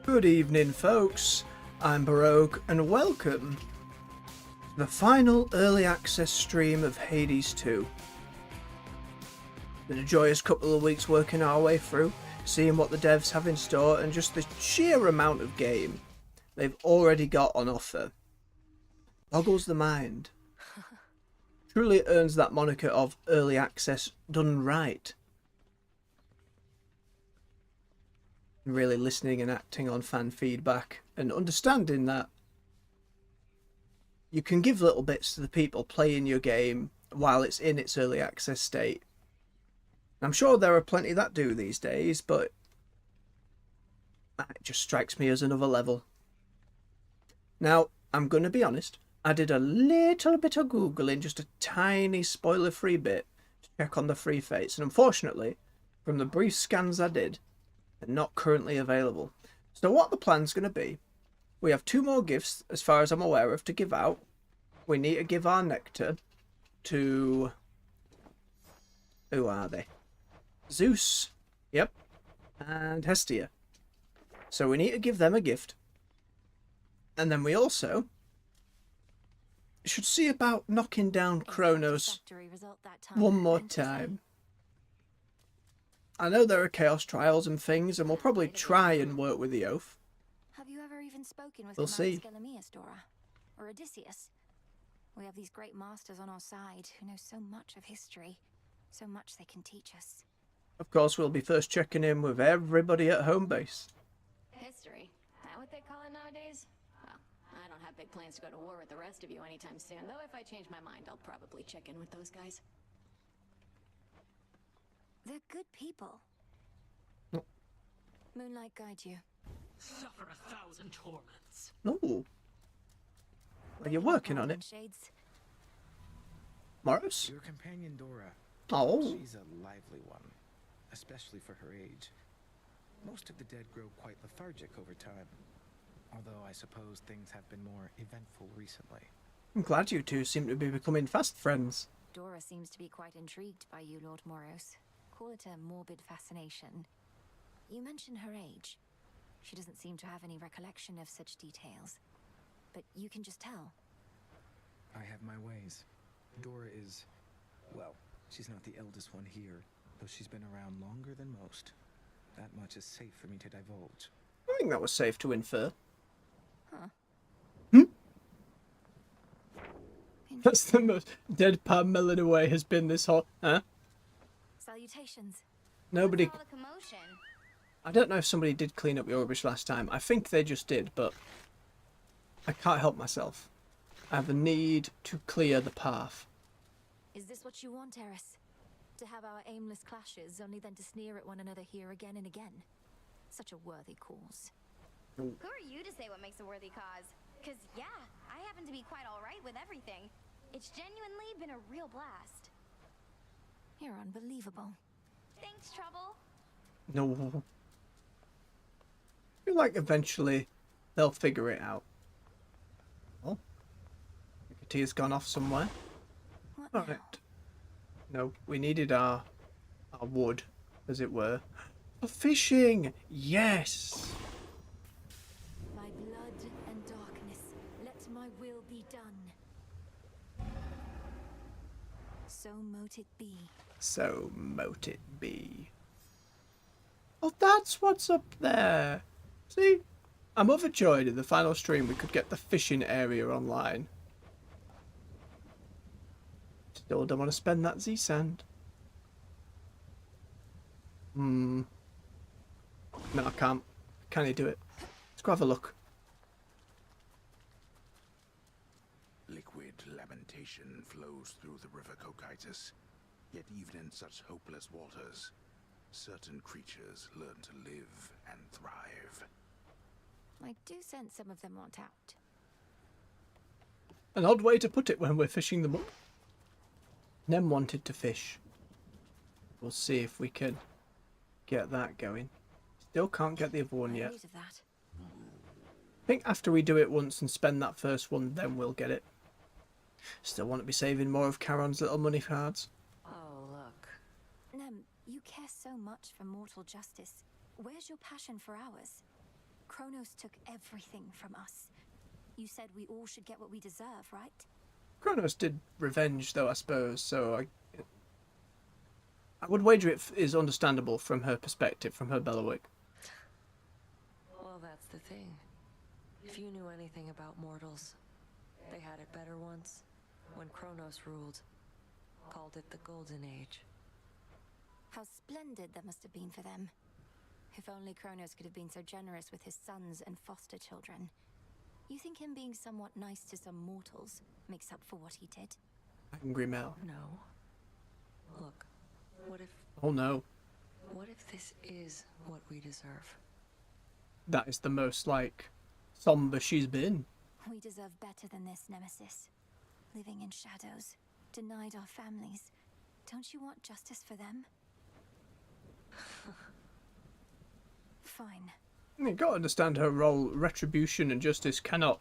Good evening, folks. I'm Baroque, and welcome to the final early access stream of Hades 2. Been a joyous couple of weeks working our way through, seeing what the devs have in store, and just the sheer amount of game they've already got on offer boggles the mind. Truly earns that moniker of early access done right. Really listening and acting on fan feedback and understanding that you can give little bits to the people playing your game while it's in its early access state. I'm sure there are plenty that do these days, but it just strikes me as another level. Now, I'm going to be honest, I did a little bit of Googling, just a tiny spoiler-free bit to check on the free fates, and unfortunately, from the brief scans I did, they're not currently available. So what the plan's going to be, we have 2 more gifts, as far as I'm aware of, to give out. We need to give our nectar to... who are they? Zeus, yep, and Hestia. So we need to give them a gift. And then we also should see about knocking down Kronos one more time. I know there are chaos trials and things, and we'll probably try and work with the oath. Have you ever even spoken with We'll see. Skelemius, Dora? Or Odysseus? We have these great masters on our side who know so much of history, so much they can teach us. Of course, we'll be first checking in with everybody at home base. History? That what they call it nowadays? Well, I don't have big plans to go to war with the rest of you anytime soon, though if I change my mind, I'll probably check in with those guys. They're good people. No. Moonlight guide you. Suffer 1,000 torments. No. Are you working on it? Shades. Morris? Your companion Dora. Oh. She's a lively one, especially for her age. Most of the dead grow quite lethargic over time, although I suppose things have been more eventful recently. I'm glad you two seem to be becoming fast friends. Dora seems to be quite intrigued by you, Lord Moros. Call it a morbid fascination. You mentioned her age. She doesn't seem to have any recollection of such details. But you can just tell. I have my ways. Dora is, well, she's not the eldest one here, though she's been around longer than most. That much is safe for me to divulge. I think that was safe to infer. Huh. That's the most deadpan Melanie way has been this whole... Huh? Salutations. Nobody... All the commotion. I don't know if somebody did clean up your rubbish last time. I think they just did, but I can't help myself. I have a need to clear the path. Is this what you want, Eris? To have our aimless clashes, only then to sneer at one another here again and again? Such a worthy cause. Who are you to say what makes a worthy cause? Cause yeah, I happen to be quite alright with everything. It's genuinely been a real blast. You're unbelievable. Thanks, Trouble. No. I feel like eventually they'll figure it out. Oh. Tia's gone off somewhere. What now? Alright. No, we needed our wood, as it were. For fishing! Yes! By blood and darkness, let my will be done. So mote it be. So mote it be. Oh, that's what's up there. See? I'm overjoyed in the final stream we could get the fishing area online. Still don't want to spend that Z-sand. No, I can't. Can you do it? Let's go have a look. Liquid lamentation flows through the river Cocytus. Yet even in such hopeless waters, certain creatures learn to live and thrive. I do sense some of them want out. An odd way to put it when we're fishing them up. Nem wanted to fish. We'll see if we can get that going. Still can't get the other one yet. Of that. I think after we do it once and spend that first one, then we'll get it. Still want to be saving more of Charon's little money cards. Oh, look. Nem, you care so much for mortal justice. Where's your passion for ours? Kronos took everything from us. You said we all should get what we deserve, right? Kronos did revenge, though, I suppose, so I would wager it is understandable from her perspective, from her bailiwick. Well, that's the thing. If you knew anything about mortals, they had it better once, when Kronos ruled. Called it the Golden Age. How splendid that must have been for them. If only Kronos could have been so generous with his sons and foster children. You think him being somewhat nice to some mortals makes up for what he did? Angry Mel. No. Look, what if Oh no. this is what we deserve? That is the most, like, somber she's been. We deserve better than this, Nemesis. Living in shadows, denied our families. Don't you want justice for them? Fine. You gotta understand her role. Retribution and justice cannot.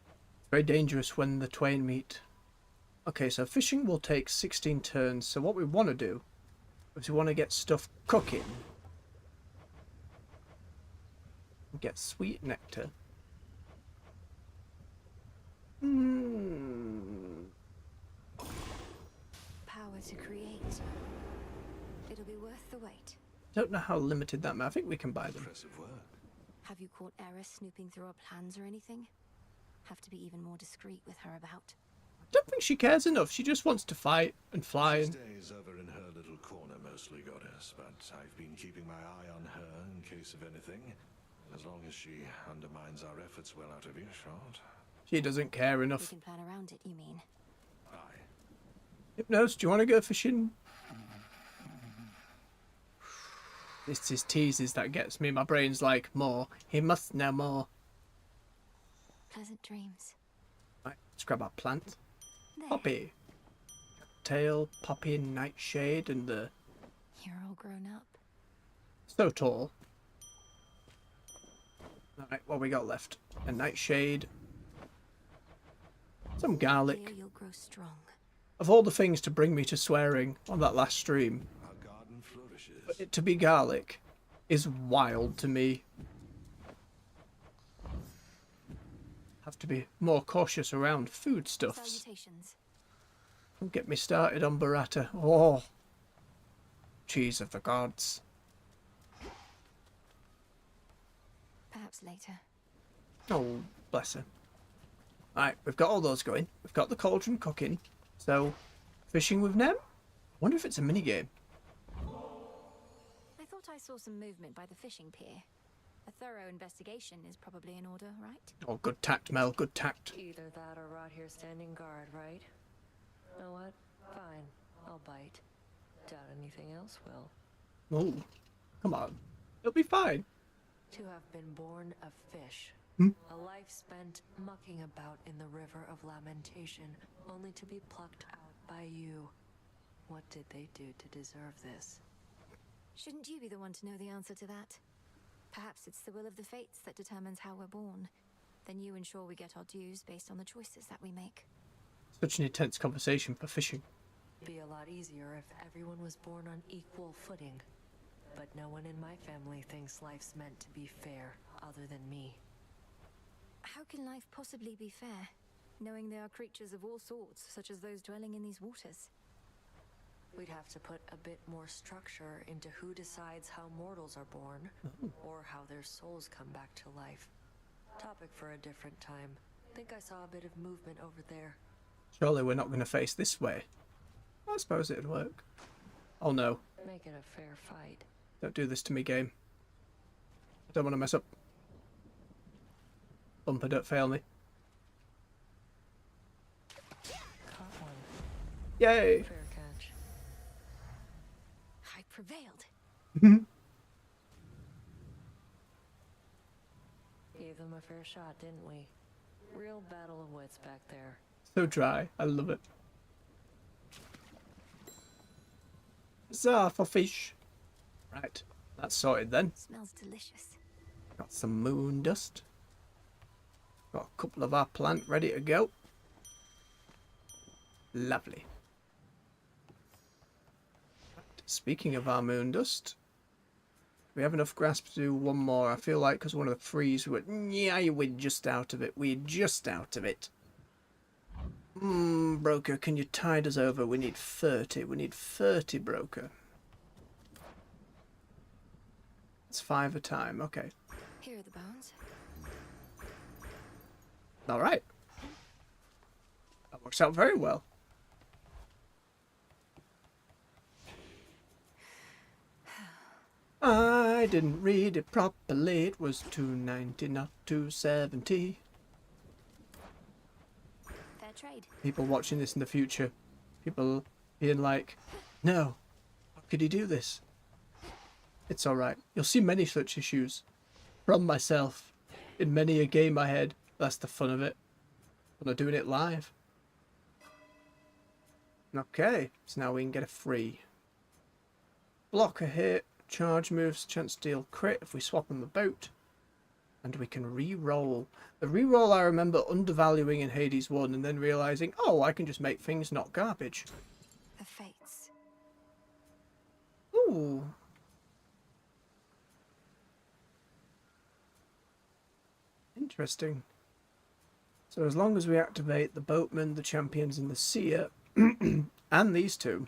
It's very dangerous when the twain meet. Okay, so fishing will take 16 turns. So what we want to do is we want to get stuff cooking. Get sweet nectar. Power to create. It'll be worth the wait. Don't know how limited that may. I think we can buy them. Impressive work. Have you caught Eris snooping through our plans or anything? Have to be even more discreet with her about. I don't think she cares enough. She just wants to fight and fly. She And stays over in her little corner mostly, Goddess, but I've been keeping my eye on her in case of anything. As long as she undermines our efforts well out of earshot. she doesn't care We enough. can plan around it, you mean? Aye. Hypnos, do you want to go fishing? It's his teases that gets me. My brain's like, more. He must know more. Pleasant dreams. Right, let's grab our plant. There. Poppy. Tail, Poppy, Nightshade, and the You're all grown up. so tall. Alright, what we got left? A Nightshade. Some garlic. Here you'll grow strong. Of all the things to bring me to swearing on that last stream, Our garden flourishes. it to be garlic is wild to me. Have to be more cautious around foodstuffs. Salutations. Don't get me started on burrata. Oh, cheese of the gods. Perhaps later. Oh, bless her. Alright, we've got all those going. We've got the cauldron cooking. So, fishing with Nem? Wonder if it's a minigame. I thought I saw some movement by the fishing pier. A thorough investigation is probably in order, right? Oh, good tact, Mel, good tact. Either that or rot here standing guard, right? Know what? Fine. I'll bite. Doubt anything else will. Oh, come on. It'll be fine. To have been born a fish. A life spent mucking about in the river of lamentation, only to be plucked out by you. What did they do to deserve this? Shouldn't you be the one to know the answer to that? Perhaps it's the will of the fates that determines how we're born. Then you ensure we get our dues based on the choices that we make. Such an intense conversation for fishing. Be a lot easier if everyone was born on equal footing. But no one in my family thinks life's meant to be fair, other than me. How can life possibly be fair, knowing there are creatures of all sorts, such as those dwelling in these waters? We'd have to put a bit more structure into who decides how mortals are born, or how their souls come back to life. Topic for a different time. Think I saw a bit of movement over there. Surely we're not going to face this way. I suppose it'd work. Oh no, Make it a fair fight. don't do this to me, game. I don't want to mess up. Bumper, don't fail me. Caught one. Yay! Fair catch. I prevailed. Gave them a fair shot, didn't we? Real battle of wits back there. So dry. I love it. Huzzah for fish. Right, that's sorted then. Smells delicious. Got some moon dust. Got a couple of our plant ready to go. Lovely. Right, speaking of our moon dust, We have enough grasp to do one more. I feel like because one of the frees, we went, yeah, we're just out of it. We're just out of it. Broker, can you tide us over? We need 30. We need 30, broker. It's 5 a time. Okay. Here are the bones. All right. That works out very well. I didn't read it properly. It was 290, not 270. Fair trade. People watching this in the future, people being like, no, how could he do this? It's alright. You'll see many such issues from myself in many a game I had. That's the fun of it. Fun of doing it live. Okay, so now we can get a free. Block a hit, charge moves, chance to deal crit if we swap on the boat. And we can re-roll. The re-roll I remember undervaluing in Hades 1 and then realising, oh, I can just make things not garbage. The fates. Ooh. Interesting. So as long as we activate the boatman, the champions, and the seer, and these two,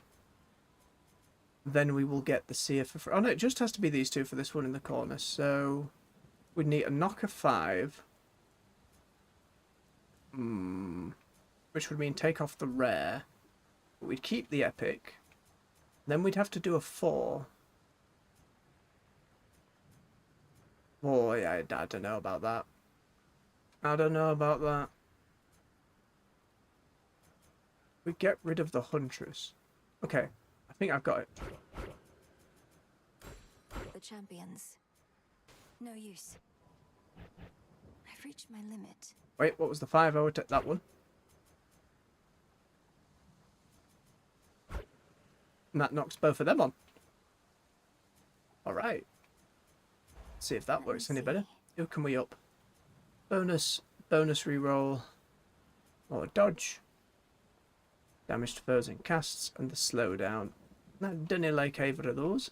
then we will get the seer for free. Oh no, it just has to be these two for this one in the corner. So we'd need a knocker 5. Which would mean take off the rare. But we'd keep the epic. Then we'd have to do a 4. Boy, I don't know about that. I don't know about that. We get rid of the Huntress. Okay, I think I've got it. The champions. No use. I've reached my limit. Wait, what was the 5? I would take that one. And that knocks both of them on. Alright. See if that works any better. Who can we up? Bonus reroll. Or dodge. Damage to foes and casts. And the slowdown. I don't like either of those.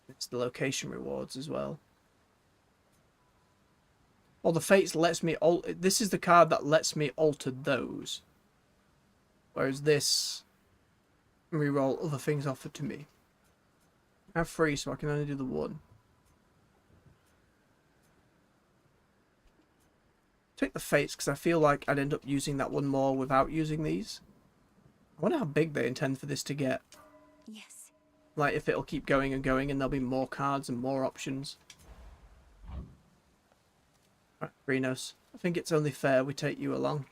It's the location rewards as well. Well, the Fates lets me this is the card that lets me alter those. Whereas this reroll other things offered to me. I have 3, so I can only do the 1. Take the Fates because I feel like I'd end up using that one more without using these. I wonder how big they intend for this to get. Yes. Like if it'll keep going and going and there'll be more cards and more options. Right, Rhinos. I think it's only fair we take you along.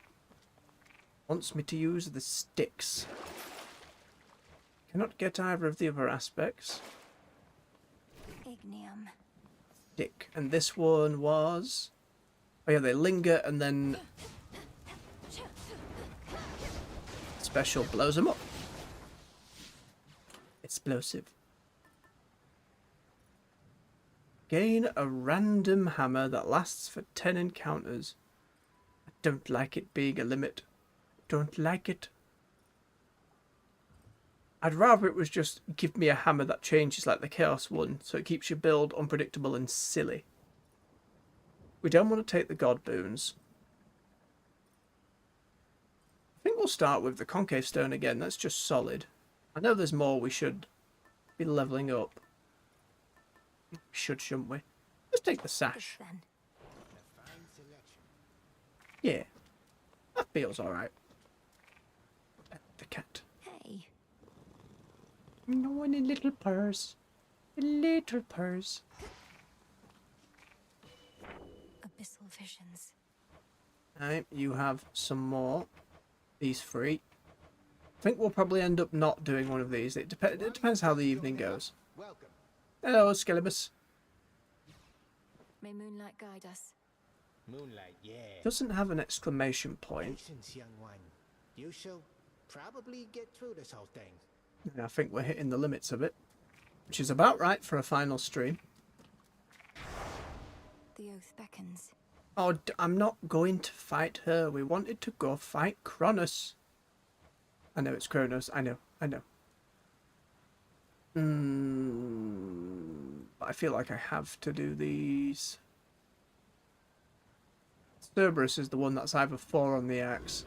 Wants me to use the sticks. Cannot get either of the other aspects. Ignium. Stick. And this one was... Oh yeah, they linger and then... Special blows them up. Explosive. Gain a random hammer that lasts for 10 encounters. I don't like it being a limit. Don't like it. I'd rather it was just give me a hammer that changes like the Chaos one, so it keeps your build unpredictable and silly. We don't want to take the God Boons. I think we'll start with the Concave Stone again, that's just solid. I know there's more we should be levelling up. We should, shouldn't we? Let's take the Sash. Then. Yeah. That feels alright. The cat. Hey. No, any little purse. A little purse. Abyssal visions. Alright, you have some more. These 3. I think we'll probably end up not doing one of these. It depends how the evening goes. Hello, Skelebus. May moonlight guide us. Moonlight, yeah. Doesn't have an exclamation point. Patience, young one. You shall probably get through this whole thing. And I think we're hitting the limits of it, which is about right for a final stream. The oath beckons. Oh, I'm not going to fight her. We wanted to go fight Cronus. I know it's Kronos. I know. But I feel like I have to do these. Cerberus is the one that's either 4 on the axe.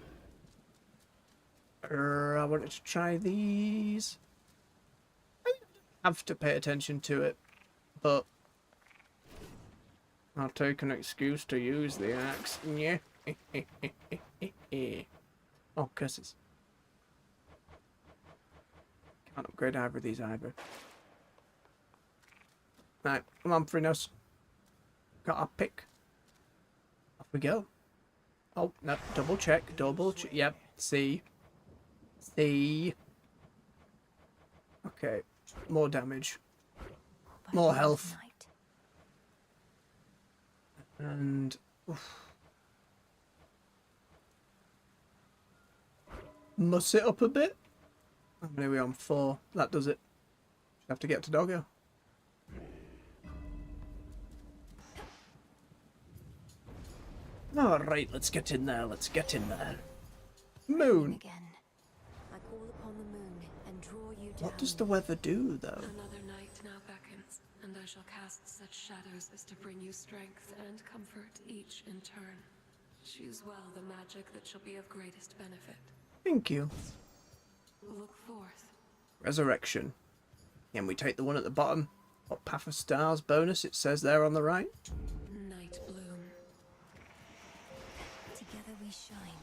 I wanted to try these. I have to pay attention to it, but I'll take an excuse to use the axe. Yeah. Oh, curses. Can't upgrade either of these either. Right, come on, Frinos. Got our pick. Off we go. Oh, no, double check. Yep, C. Okay, more damage. More health. And... oof. Muss it up a bit. How many are we on? 4. That does it. Just have to get to Doggo. Alright, let's get in there. Moon. Again. I call upon the moon and draw you down. What does the weather do, though? Another night now beckons, and I shall cast such shadows as to bring you strength and comfort, each in turn. Choose well the magic that shall be of greatest benefit. Thank you. Look forth. Resurrection. And we take the one at the bottom. What Path of Stars bonus it says there on the right. Night bloom. Together we shine.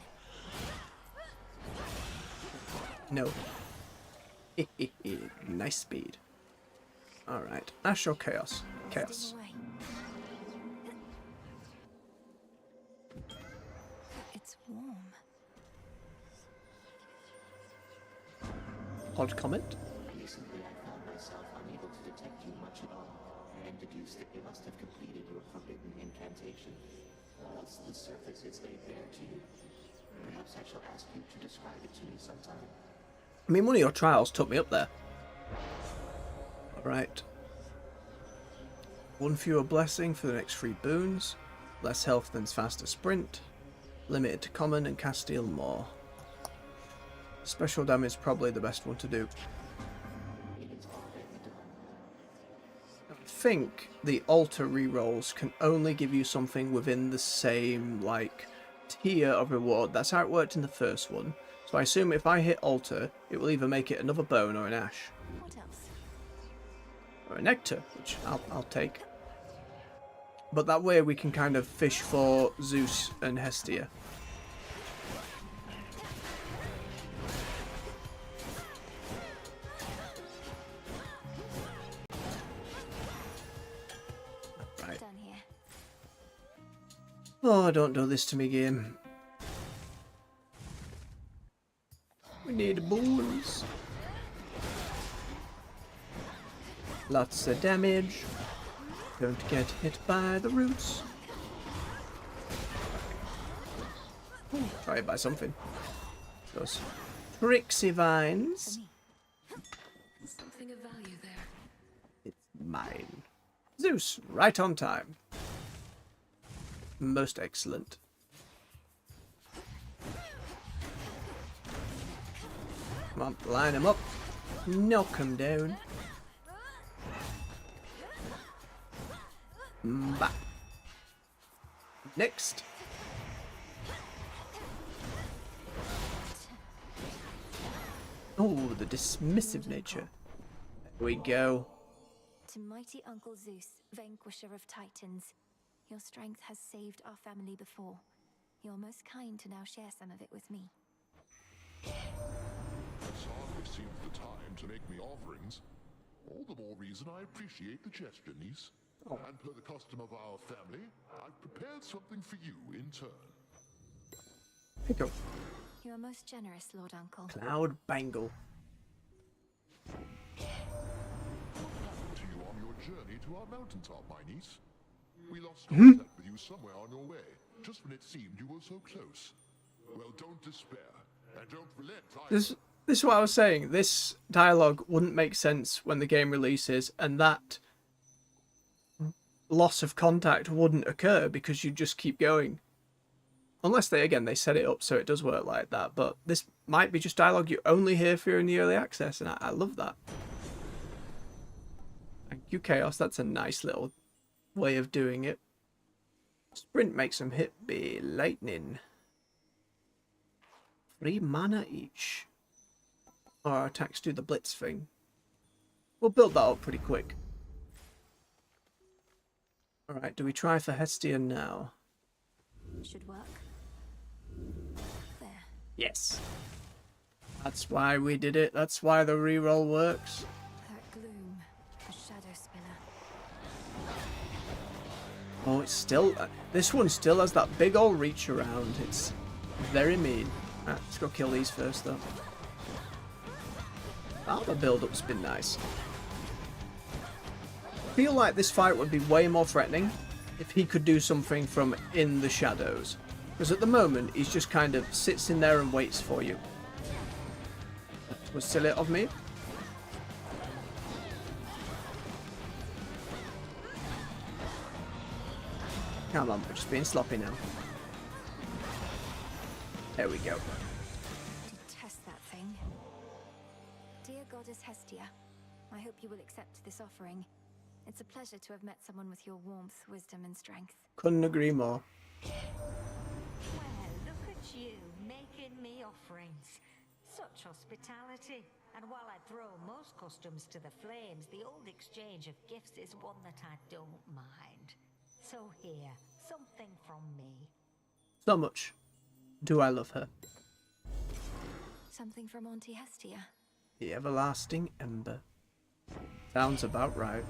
No. Nice speed. Alright. Ash or Chaos? Chaos. It's warm. Odd comment. Recently, I found myself unable to detect you much longer, and deduced that you must have completed your forbidden incantation. Else the surface is laid bare to you. Perhaps I shall ask you to describe it to me sometime. I mean, one of your trials took me up there. Alright. 1 fewer blessing for the next 3 boons. Less health than faster sprint. Limited to common and Castile more. Special damage is probably the best one to do. I think the altar rerolls can only give you something within the same, like, tier of reward. That's how it worked in the first one. So I assume if I hit altar, it will either make it another bone or an ash. What else? Or a nectar, which I'll take. But that way we can kind of fish for Zeus and Hestia. Right. Done here. Oh, don't do this to me, game. We need boons. Lots of damage. Don't get hit by the roots. Ooh, try it by something. Those Trixie vines. Something of value there. It's mine. Zeus, right on time. Most excellent. Come on, line them up. Knock them down. Bah. Next. Oh, the dismissive nature. There we go. To mighty Uncle Zeus, vanquisher of titans. Your strength has saved our family before. You're most kind to now share some of it with me. As hardly seems the time to make me offerings. All the more reason I appreciate the gesture, niece. Oh. And per the custom of our family, I've prepared something for you in turn. Here you go. You are most generous, Lord Uncle. Cloud Bangle. What happened to you on your journey to our mountaintop, my niece? We lost contact with you somewhere on your way, just when it seemed you were so close. Well, don't despair, and don't relent either. This is what I was saying. This dialogue wouldn't make sense when the game releases, and that loss of contact wouldn't occur because you just keep going. Unless they set it up so it does work like that. But this might be just dialogue you only hear if you're in the early access, and I love that. Thank you, Chaos. That's a nice little way of doing it. Sprint makes them hit be lightning. 3 mana each. Or our attacks do the blitz thing. We'll build that up pretty quick. Alright, do we try for Hestia now? Should work. There. Yes. That's why we did it. That's why the reroll works. That gloom, a shadow spinner. Oh, it's still... this one still has that big old reach around. It's very mean. Right, let's go kill these first, though. Armor build-up's been nice. I feel like this fight would be way more threatening if he could do something from in the shadows. Because at the moment, he's just kind of sits in there and waits for you. That was silly of me. Come on, we're just being sloppy now. There we go. Detest that thing. Dear Goddess Hestia, I hope you will accept this offering. It's a pleasure to have met someone with your warmth, wisdom, and strength. Couldn't agree more. Well, look at you, making me offerings. Such hospitality. And while I throw most customs to the flames, the old exchange of gifts is one that I don't mind. So here, something from me. So much. Do I love her? Something from Auntie Hestia. The everlasting ember. Sounds about right.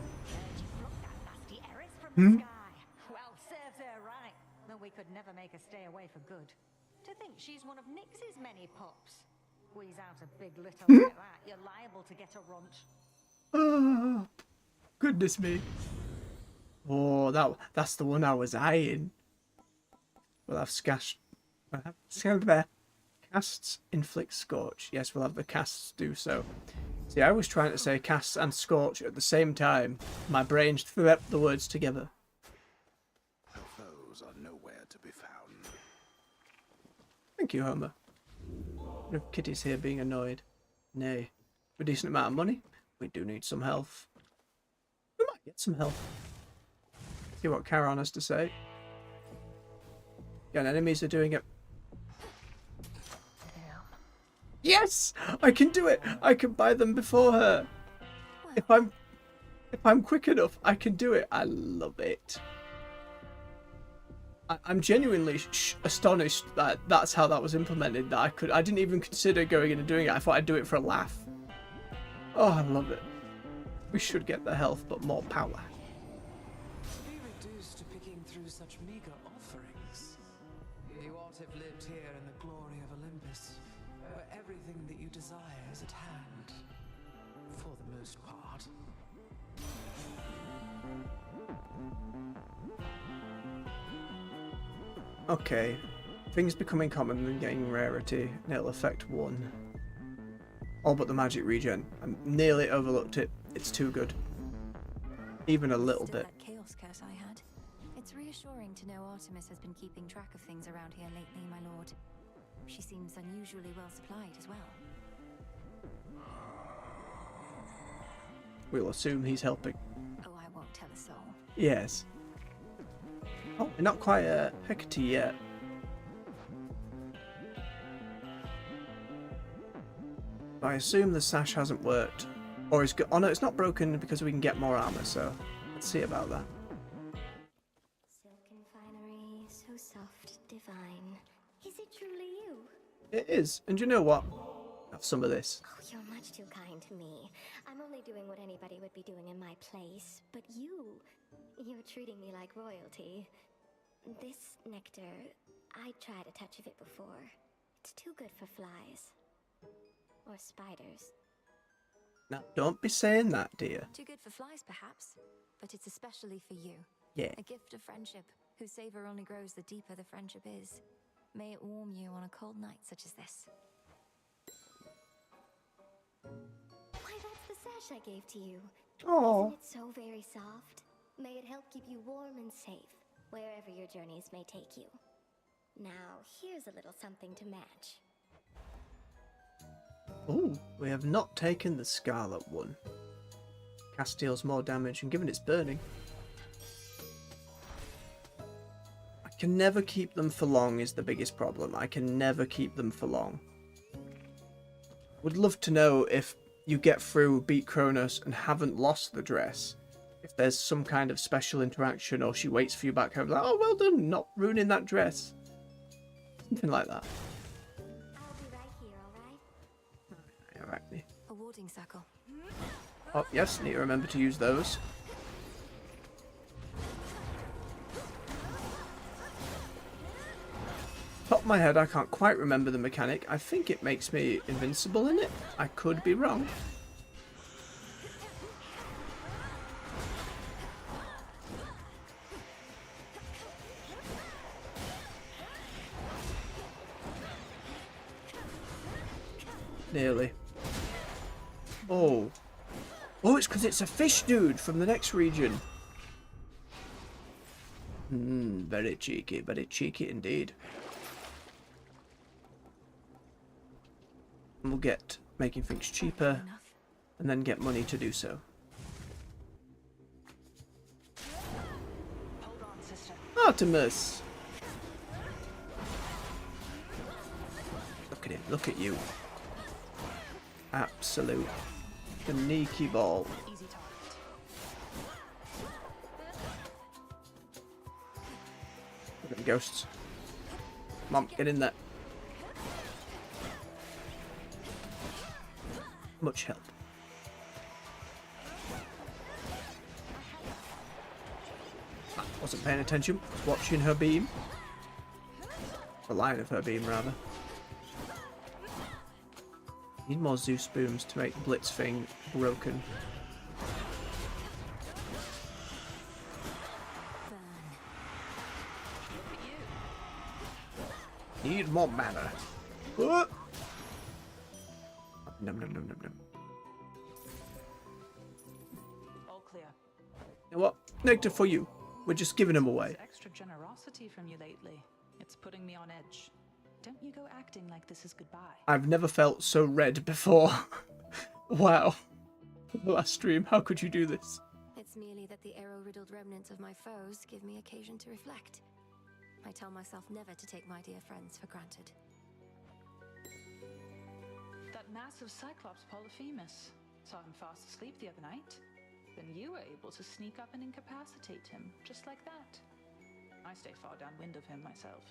Well, serves her right. Though we could never make her stay away for good. To think she's one of Nyx's many pups. Squeeze out a big little like that, you're liable to get a runt. Oh, goodness me. Oh, that's the one I was eyeing. We'll have casts inflict scorch. Yes, we'll have the casts do so. See, I was trying to say casts and scorch at the same time. My brain swept the words together. Her foes are nowhere to be found. Thank you, Homer. If Kitty's here being annoyed. Nay. For a decent amount of money, we do need some health. We might get some health. See what Charon has to say. Yeah, and enemies are doing it. Yes! I can do it! I can buy them before her! If I'm quick enough, I can do it. I love it. I'm genuinely astonished that that's how that was implemented. That I didn't even consider going in and doing it. I thought I'd do it for a laugh. Oh, I love it. We should get the health, but more power. To be reduced to picking through such meager offerings, you ought to have lived here in the glory of Olympus, where everything that you desire is at hand, for the most part. Okay, things becoming common and getting rarity, and it'll affect one. All but the magic regen. I nearly overlooked it. It's too good. Even a little Still bit. that chaos curse I had. It's reassuring to know Artemis has been keeping track of things around here lately, my lord. She seems unusually well supplied as well. We'll assume he's helping. Oh, I won't tell a soul. Yes. Oh, we're not quite at Hecate yet. I assume the sash hasn't worked. Or is oh no, it's not broken because we can get more armor, so let's see about that. Silken finery, so soft, divine. Is it truly you? It is, and you know what? Have some of this. Oh, you're much too kind to me. I'm only doing what anybody would be doing in my place. But you're treating me like royalty. This nectar, I tried a touch of it before. It's too good for flies. Or spiders. Now, don't be saying that, dear. Too good for flies, perhaps, but it's especially for you. Yeah. A gift of friendship, whose savor only grows the deeper the friendship is. May it warm you on a cold night such as this. Why, that's the sash I gave to you. Oh. Isn't it so very soft? May it help keep you warm and safe, wherever your journeys may take you. Now, here's a little something to match. Oh, we have not taken the Scarlet one. Cast deals more damage, and given it's burning, I can never keep them for long is the biggest problem. I can never keep them for long. Would love to know if you get through Beat Kronos and haven't lost the dress, if there's some kind of special interaction, or she waits for you back home like, oh, well done, not ruining that dress. Something like that. I'll be right here, alright? Arachne. A warding circle. Oh, yes, need to remember to use those. Top of my head, I can't quite remember the mechanic. I think it makes me invincible in it. I could be wrong. Nearly. Oh. Oh, it's because it's a fish dude from the next region. Very cheeky indeed. And we'll get making things cheaper, and then get money to do so. Hold on, sister. Artemis! Look at him, look at you. Absolute sneaky ball. Easy target. Look at them ghosts. Mom, get in there. Much help. I wasn't paying attention, was watching her beam. The line of her beam, rather. Need more Zeus booms to make Blitz thing broken. Need more mana. Num num num num num. All clear. You know what? Nectar for you. We're just giving them away. Extra generosity from you lately. It's putting me on edge. Don't you go acting like this is goodbye. I've never felt so red before. Wow. The last stream, how could you do this? It's merely that the arrow-riddled remnants of my foes give me occasion to reflect. I tell myself never to take my dear friends for granted. That massive Cyclops Polyphemus. Saw him fast asleep the other night. Then you were able to sneak up and incapacitate him, just like that. I stay far downwind of him myself.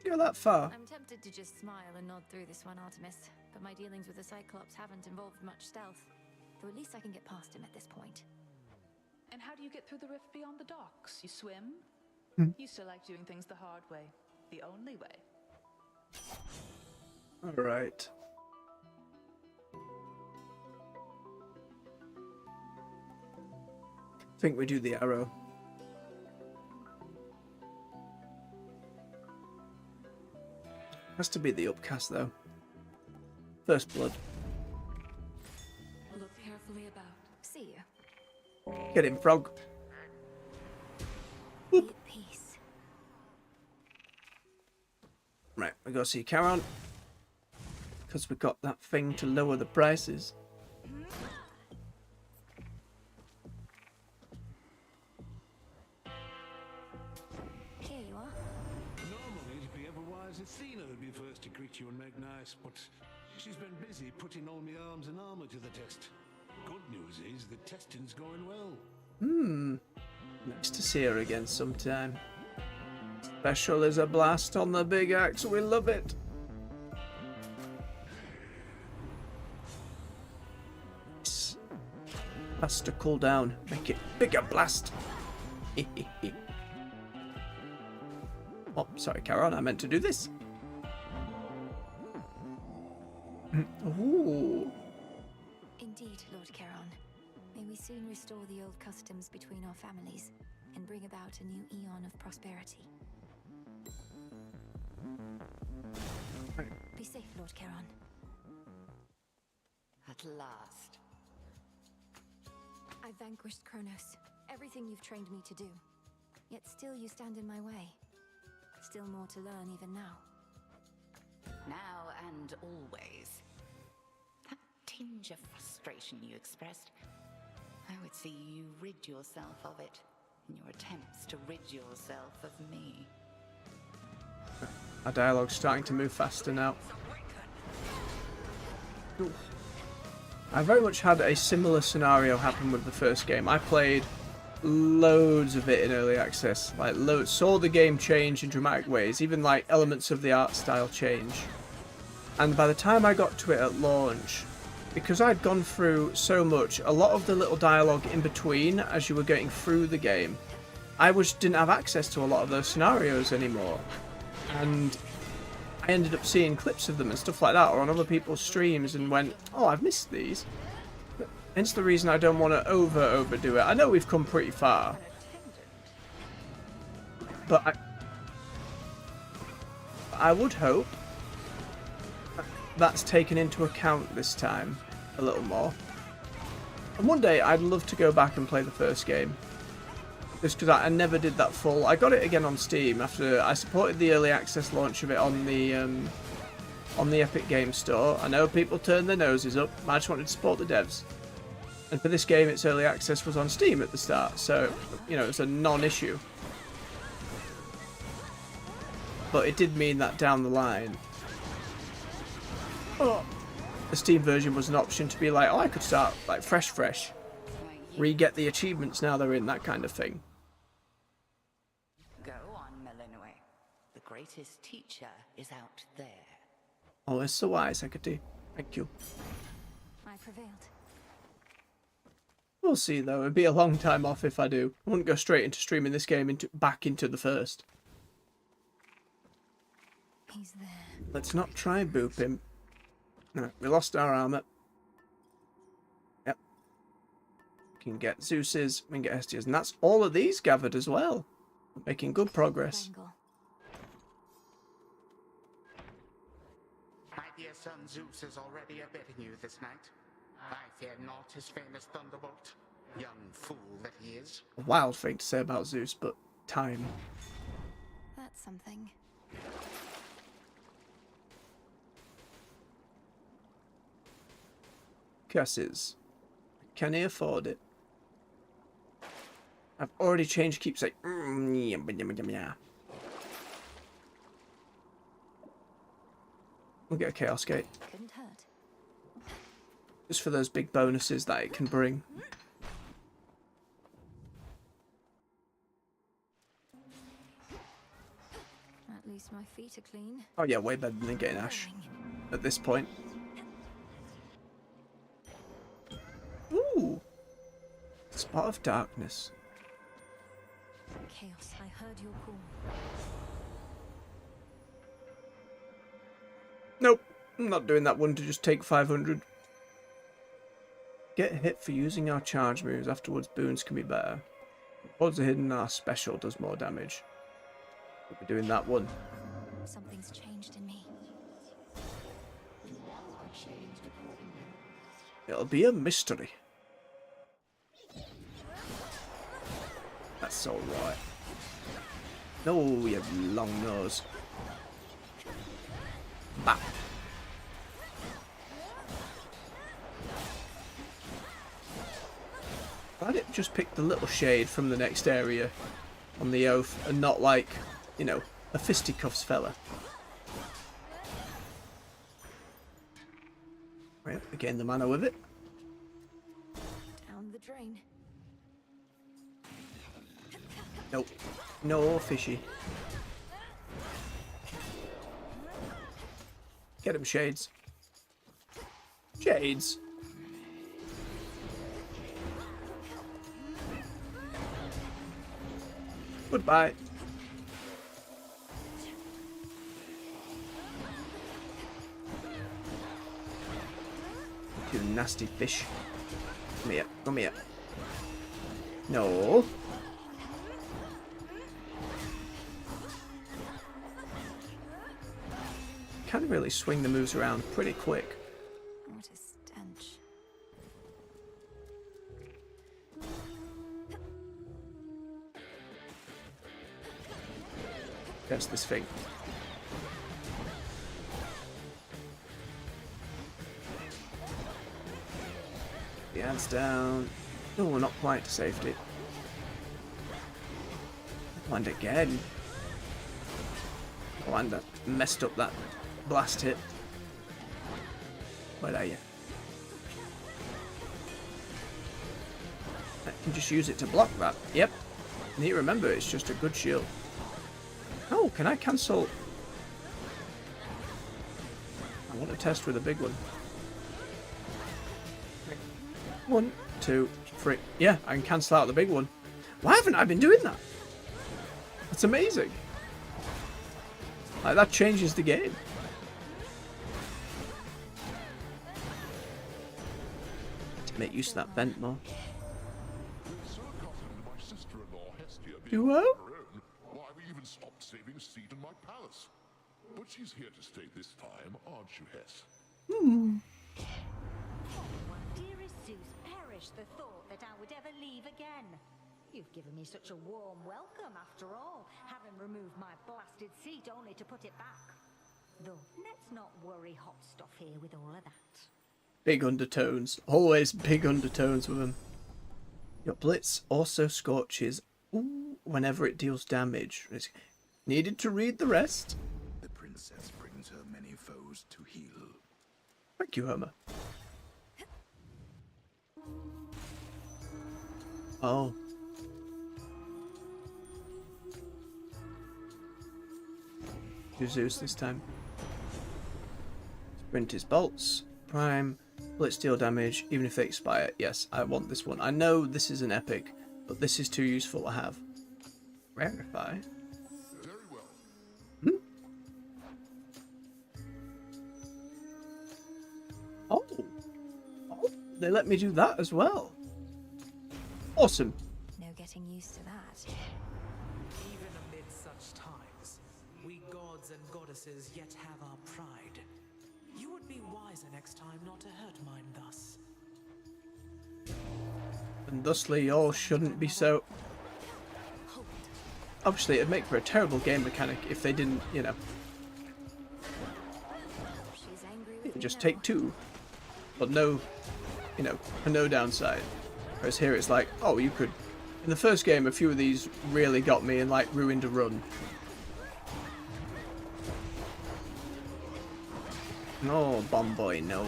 You're that far. I'm tempted to just smile and nod through this one, Artemis, but my dealings with the Cyclops haven't involved much stealth. Though at least I can get past him at this point. And how do you get through the rift beyond the docks? You swim? Used to like doing things the hard way. The only way. Alright. I think we do the arrow. Has to be the upcast though. First blood. Look carefully about. See you. Get him, frog. Be at peace. Right, we go see Charon. Because we got that thing to lower the prices. Here you are. Normally it'd be otherwise Athena who'd be first to greet you and make nice, but she's been busy putting all my arms and armor to the test. Good news is the testing's going well. Nice to see her again sometime. Special is a blast on the big axe. We love it. Has to cool down. Make it bigger blast. Oh, sorry, Charon. I meant to do this. Ooh. Indeed, Lord Charon. May we soon restore the old customs between our families and bring about a new eon of prosperity. Be safe, Lord Charon. At last. I vanquished Kronos. Everything you've trained me to do. Yet still you stand in my way. Still more to learn even now. Now and always. That tinge of frustration you expressed, I would see you rid yourself of it in your attempts to rid yourself of me. Our dialogue's starting to move faster now. Oof. I very much had a similar scenario happen with the first game. I played loads of it in early access, like saw the game change in dramatic ways, even like elements of the art style change. And by the time I got to it at launch, because I'd gone through so much, a lot of the little dialogue in between as you were getting through the game, I didn't have access to a lot of those scenarios anymore. And I ended up seeing clips of them and stuff like that, or on other people's streams, and went, oh, I've missed these. Hence the reason I don't want to overdo it. I know we've come pretty far, but I would hope that's taken into account this time a little more. And one day I'd love to go back and play the first game, just because I never did that full. I got it again on Steam after I supported the early access launch of it on the Epic Games Store. I know people turned their noses up, but I just wanted to support the devs. And for this game, its early access was on Steam at the start, so, you know, it's a non-issue. But it did mean that down the line, the Steam version was an option to be like, oh, I could start, like, fresh. Re-get the achievements now they're in, that kind of thing. Go on, Melinoe. The greatest teacher is out there. Oh, it's so wise, Hecate. Thank you. I prevailed. We'll see, though. It'd be a long time off if I do. I wouldn't go straight into streaming this game back into the first. He's there. Let's not try boop him. No, we lost our armor. Yep. We can get Zeus's, we can get Hestia's, and that's all of these gathered as well. We're making good progress. My dear son Zeus is already abetting you this night. I fear not his famous thunderbolt, young fool that he is. A wild thing to say about Zeus, but time. That's something. Curses. Can he afford it? I've already changed keepsake. We'll get a Chaos Gate. Couldn't hurt. Just for those big bonuses that it can bring. At least my feet are clean. Oh yeah, way better than getting Ash at this point. Ooh! Spot of darkness. Chaos, I heard your call. Nope, I'm not doing that one to just take 500. Get hit for using our charge moves. Afterwards, boons can be better. Odds are hidden, our special does more damage. We'll be doing that one. Something's changed in me. It'll be a mystery. That's alright. No, you long nose. Bap. Glad it just picked the little shade from the next area on the oath and not like, you know, a fisticuffs fella. Right, again the mana with it. Down the drain. Nope. No fishy. Get him, Shades. Shades. Goodbye. You nasty fish. Come here. Come here. No. Can really swing the moves around pretty quick. What a stench. Test this thing. The hands down. Oh, not quite to safety. And again. Oh, and I messed up that blast hit. Where are you? I can just use it to block that. Yep. And here, remember, it's just a good shield. Oh, can I cancel? I want to test with a big one. 1, 2, 3. Yeah, I can cancel out the big one. Why haven't I been doing that? That's amazing. Like, that changes the game. To make use of that vent more. Duo? Why, we even stopped saving a seat in my palace. But she's here to stay this time, aren't you, Hess? Dearest Zeus, perish the thought that I would ever leave again. You've given me such a warm welcome after all, having removed my blasted seat only to put it back. Though, let's not worry hot stuff here with all of that. Big undertones. Always big undertones with them. Your blitz also scorches whenever it deals damage. It's needed to read the rest. The princess brings her many foes to heal. Thank you, Homer. Oh. Do Zeus this time. Sprint his bolts. Prime. Blitz deal damage, even if they expire. Yes, I want this one. I know this is an epic, but this is too useful to have. Rarify. Very well. Oh. Oh, they let me do that as well. Awesome. No getting used to that. Even amid such times, we gods and goddesses yet have our pride. You would be wiser next time not to hurt mine thus. And thusly, y'all shouldn't be so. Obviously, it'd make for a terrible game mechanic if they didn't, you know. Just take two. But no, you know, no downside. Whereas here it's like, oh, you could. In the first game, a few of these really got me and like ruined a run. No, Bomb Boy, no.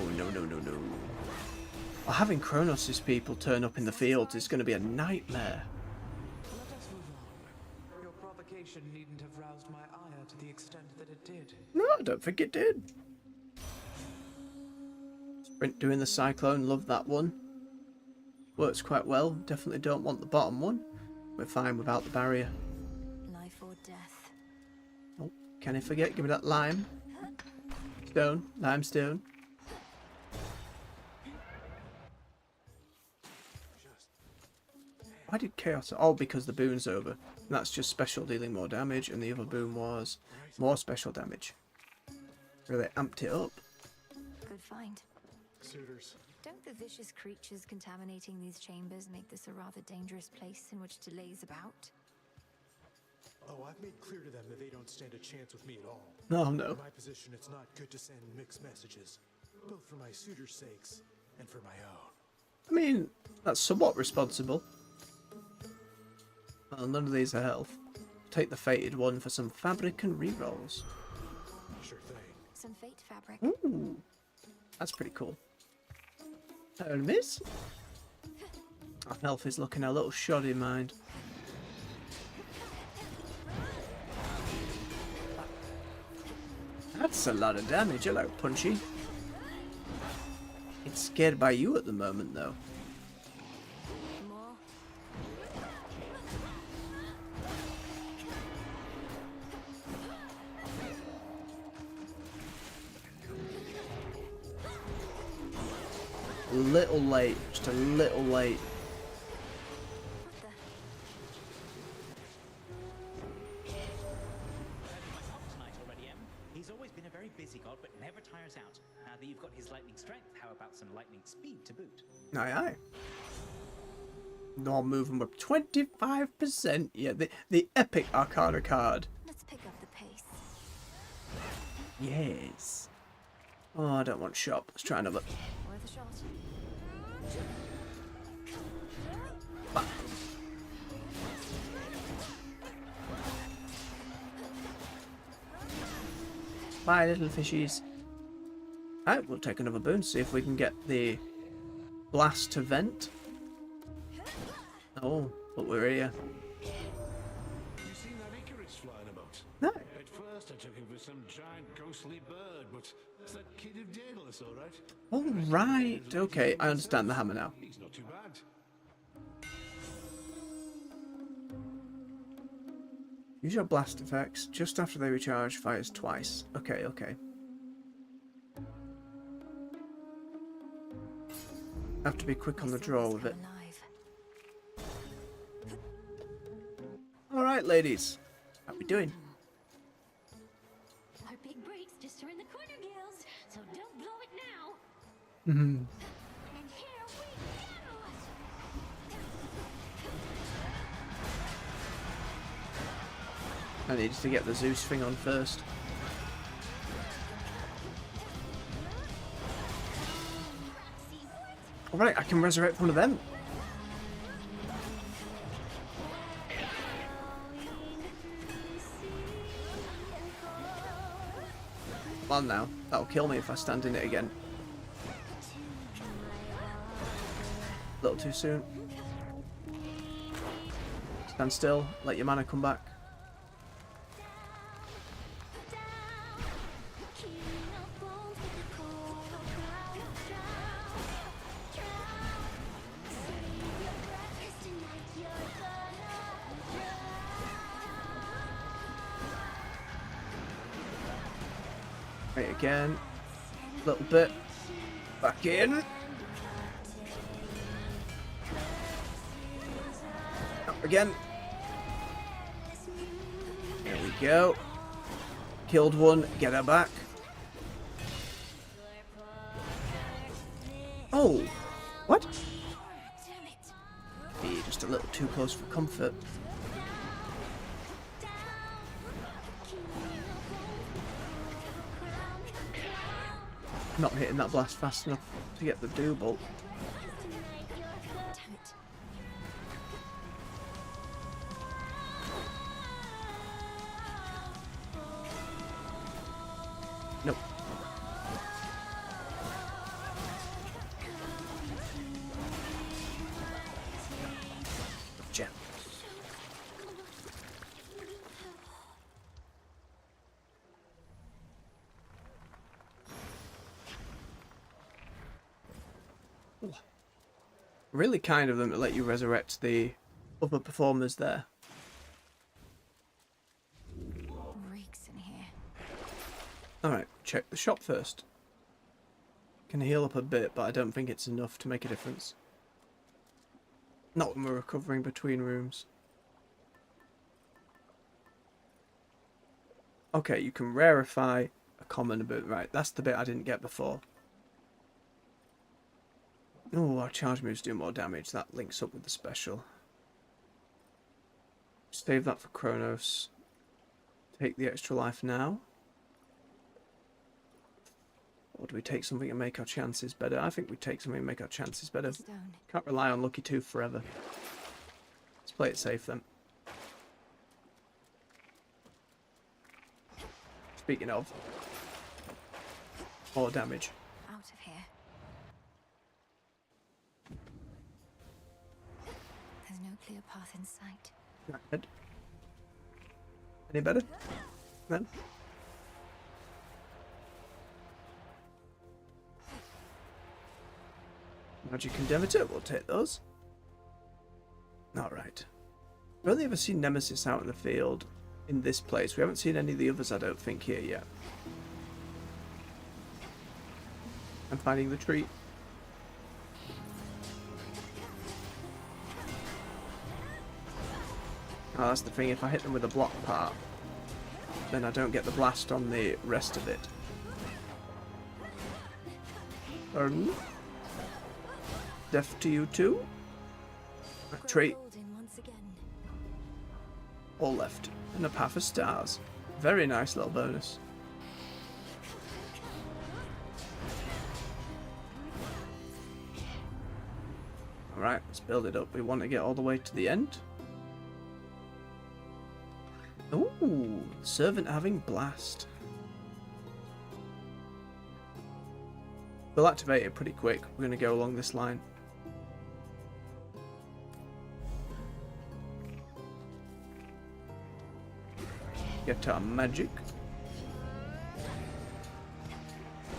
Well, having Kronos' people turn up in the fields is going to be a nightmare. Let us move on. Your provocation needn't have roused my ire to the extent that it did. No, I don't think it did. Sprint doing the Cyclone, love that one. Works quite well, definitely don't want the bottom one. We're fine without the barrier. Life or death. Oh, can I forget? Give me that lime. Stone, limestone. Why did Chaos... Oh, because the boon's over. And that's just special dealing more damage, and the other boon was more special damage. Really amped it up. Good find. Suitors. Don't the vicious creatures contaminating these chambers make this a rather dangerous place in which to laze about? Oh, I've made clear to them that they don't stand a chance with me at all. No, no. In my position, it's not good to send mixed messages, both for my suitors' sakes and for my own. I mean, that's somewhat responsible. Well, none of these are health. Take the fated one for some fabric and rerolls. Sure thing. Some fate fabric. Ooh, that's pretty cool. Oh, miss. Our health is looking a little shoddy, mind. That's a lot of damage. Hello, Punchy. It's scared by you at the moment, though. More. A little late, just a little late. He's always been a very busy god, but never tires out. Now that you've got his lightning strength, how about some lightning speed to boot? Aye, aye. No moving with 25%. Yeah, the epic Arcana card. Let's pick up the Yes. Oh, I don't want shop. Let's try another. Worth a shot. Bye, little fishies. Alright, we'll take another boon, see if we can get the blast to vent. Oh, but we're here. You seen that Icarus flying about? No. At first I took him for some giant ghostly bird, but it's that kid of Daedalus, all right? Oh, right. Okay, I understand the hammer now. He's not too bad. Use your blast effects just after they recharge, fires twice. Okay, okay. Have to be quick on the draw with it. Alright, ladies. How we doing? Our big break's just around the corner, gals, so don't blow it now. Mm-hmm. And here we I needed to get the Zeus thing on first. Alright, I can resurrect one of them. Come on now. That'll kill me if I stand in it again. A little too soon. Stand still. Let your mana come back. Right, again. A little bit. Back in. Up again. There we go. Killed one. Get her back. Oh. What? Be just a little too close for comfort. Not hitting that blast fast enough to get the dew bolt. Nope. Gotcha. Really kind of them to let you resurrect the other performers there. Reeks in here. Alright, check the shop first. Can heal up a bit, but I don't think it's enough to make a difference. Not when we're recovering between rooms. Okay, you can rarefy a common bit. Right, that's the bit I didn't get before. Oh, our charge moves do more damage. That links up with the special. Save that for Kronos. Take the extra life now. Or do we take something and make our chances better? I think we take something and make our chances better. Stone. Can't rely on Lucky Tooth forever. Let's play it safe then. Speaking of, more damage. Out of here. There's no clear path in sight. Right. Any better? No? Magic Indemnity, we'll take those. Alright. We've only ever seen Nemesis out in the field in this place. We haven't seen any of the others, I don't think, here yet. I'm finding the tree. Oh, that's the thing, if I hit them with a block part, then I don't get the blast on the rest of it. Pardon? Death to you too? Right, tree. All left. And a path of stars. Very nice little bonus. Alright, let's build it up. We want to get all the way to the end. Ooh, servant having blast. We'll activate it pretty quick. We're going to go along this line. Get our magic.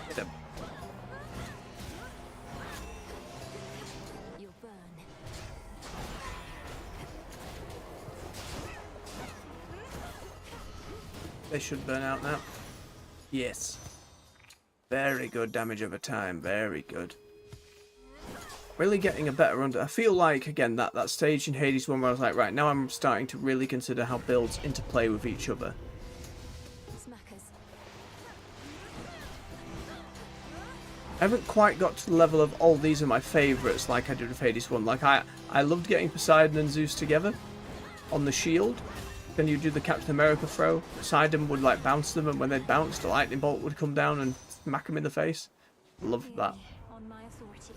Get him. You'll burn. They should burn out now. Yes. Very good damage over time. Very good. Really getting a better under. I feel like, again, that stage in Hades 1 where I was like, right, now I'm starting to really consider how builds interplay with each other. I haven't quite got to the level of, oh, these are my favourites like I did with Hades 1. Like, I loved getting Poseidon and Zeus together on the shield. Then you do the Captain America throw. Poseidon would, like, bounce them, and when they'd bounce, the lightning bolt would come down and smack them in the face. Loved that. On my authority.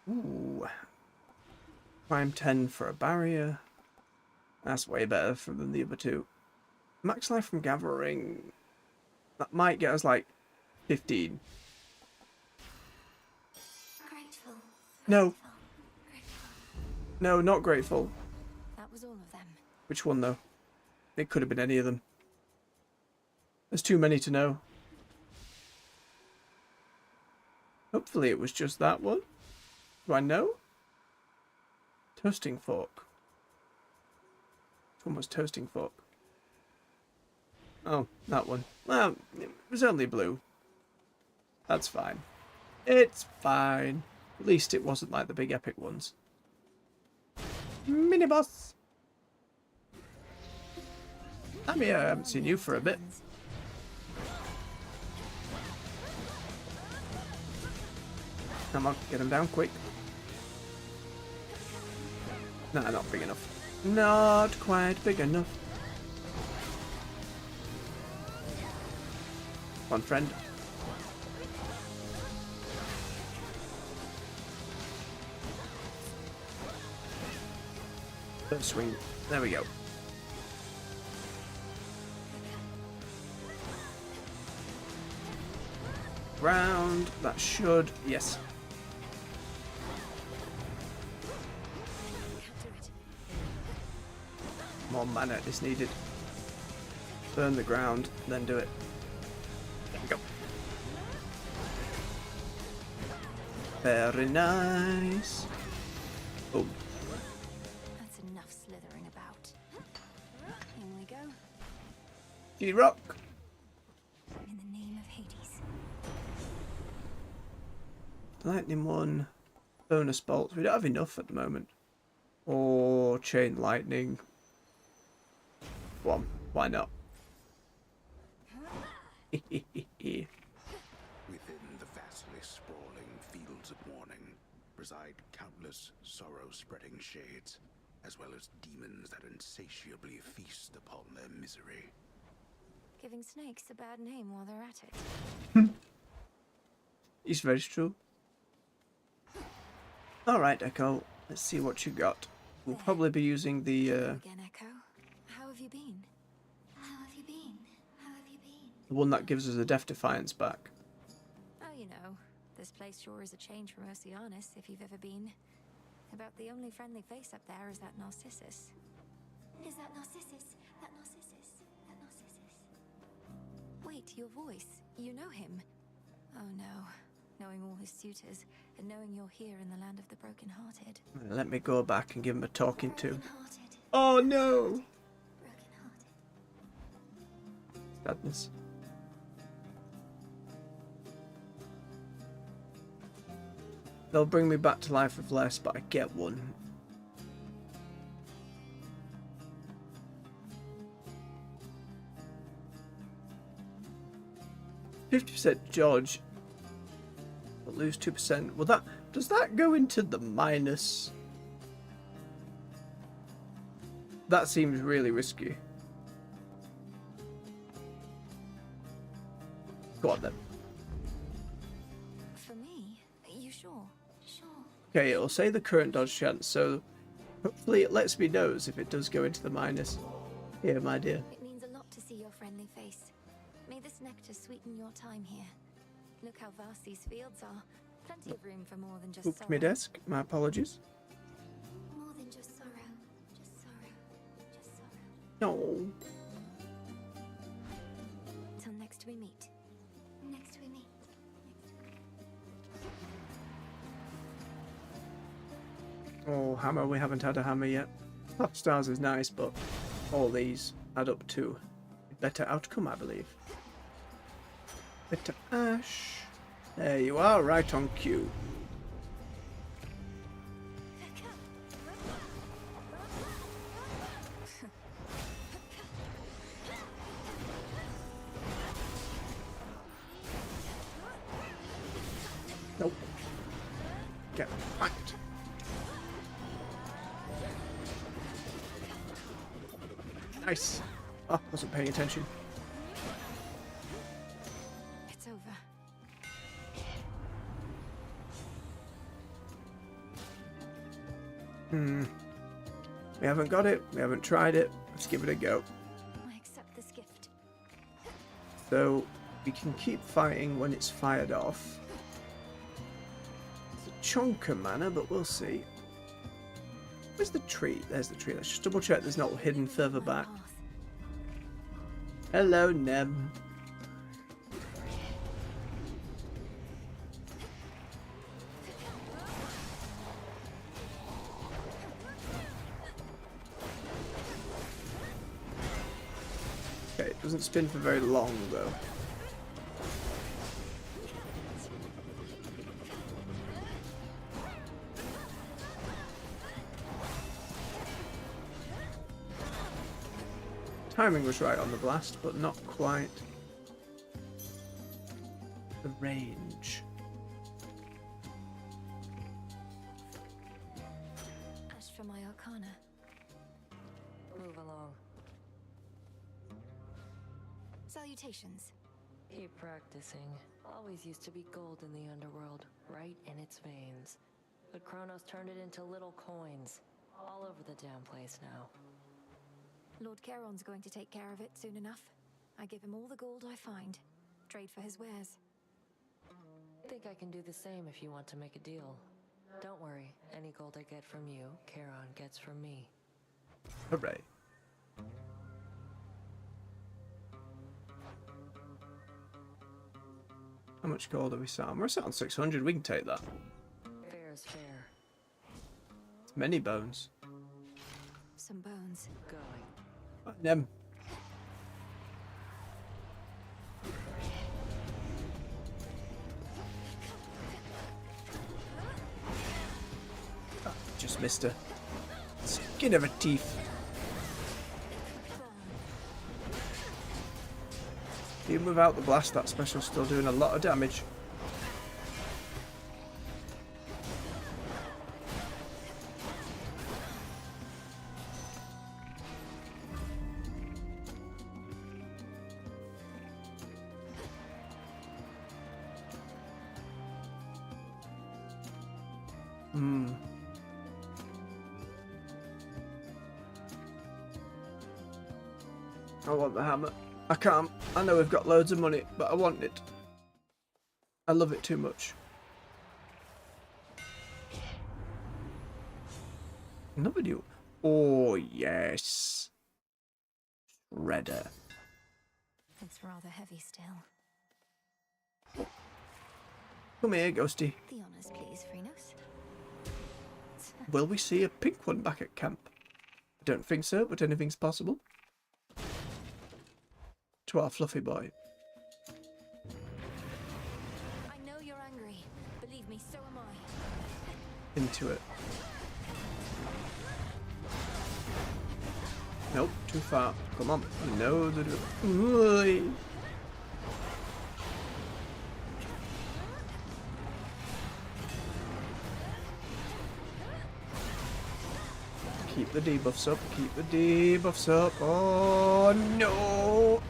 Ooh. Prime 10 for a barrier. That's way better than the other two. Max life from gathering. That might get us like 15. Grateful. No. No, not grateful. That was all of them. Which one though? It could have been any of them. There's too many to know. Hopefully it was just that one. Do I know? Toasting fork. Which one was toasting fork? Oh, that one. Well, it was only blue. That's fine. It's fine. At least it wasn't like the big epic ones. Mini boss. I'm here. I haven't seen you for a bit. Come on, get him down quick. Nah, not big enough. Not quite big enough. Come on, friend. First swing. There we go. Round. That should. Yes. More mana is needed. Burn the ground, then do it. There we go. Very nice. Boom. That's enough slithering about. In we go. G-Rock. In the name of Hades. Lightning one. Bonus bolts. We don't have enough at the moment. Or chain lightning. One. Why not? Within the vastly sprawling fields of mourning reside countless sorrow-spreading shades, as well as demons that insatiably feast upon their misery. Giving snakes a bad name while they're at it. It's very true. Alright, Echo. Let's see what you got. We'll probably be using the Again, Echo. How have you been? How have you been? How have you been? the one that gives us a Death Defiance back. Oh, you know, this place sure is a change from Oceanus, if you've ever been. About the only friendly face up there is that Narcissus. Is that Narcissus? That Narcissus? That Narcissus? Wait, your voice. You know him. Oh no. Knowing all his suitors, and knowing you're here in the land of the broken-hearted. Let me go back and give him a talking to. Oh no! Sadness. They'll bring me back to life with less, but I get one. %, George. But lose 2%. Well, that does that go into the minus? That seems really risky. Go on then. For me, you you sure? Sure. Okay, it'll say the current dodge chance, so hopefully it lets me know if it does go into the minus. Here, my dear. It means a lot to see your friendly face. May this nectar sweeten your time here. Look how vast these fields are. Plenty of room for more than just Oop, sorrow. my desk. My apologies. More than just sorrow. Just sorrow. Just sorrow. No. Till next we meet. Next we meet. Oh, hammer. We haven't had a hammer yet. Top stars is nice, but all these add up to a better outcome, I believe. Bitter ash. There you are, right on cue. Nope. Get packed. Nice. Oh, wasn't paying attention. It's over. We haven't got it. We haven't tried it. Let's give it a go. I accept this gift. So we can keep fighting when it's fired off. It's a chunk of mana, but we'll see. Where's the tree? There's the tree. Let's just double check there's not hidden further back. Hello, Nem. Okay, it doesn't spin for very long though. Timing was right on the blast, but not quite. The range. Ash for my arcana. Move along. Salutations. Keep practicing. Always used to be gold in the underworld, right in its veins. But Kronos turned it into little coins. All over the damn place now. Lord Charon's going to take care of it soon enough. I give him all the gold I find. Trade for his wares. Think I can do the same if you want to make a deal. Don't worry, any gold I get from you, Charon gets from me. Hooray. How much gold have we sat on? We're sat on 600. We can take that. Fair is fair. It's many bones. Some bones. Going. Nem. Ah, just missed her. Skin of her teeth. Even without the blast, that special's still doing a lot of damage. I want the hammer. I can't. I know we've got loads of money, but I want it. I love it too much. Another new. Oh, yes. Shredder. It's rather heavy still. Come here, Ghosty. The honors, please, Phrenos. Will we see a pink one back at camp? I don't think so, but anything's possible. To our fluffy boy. I know you're angry. Believe me, so am I. Into it. Nope, too far. Come on. You know the drill. Keep the debuffs up. Keep the debuffs up. Oh no!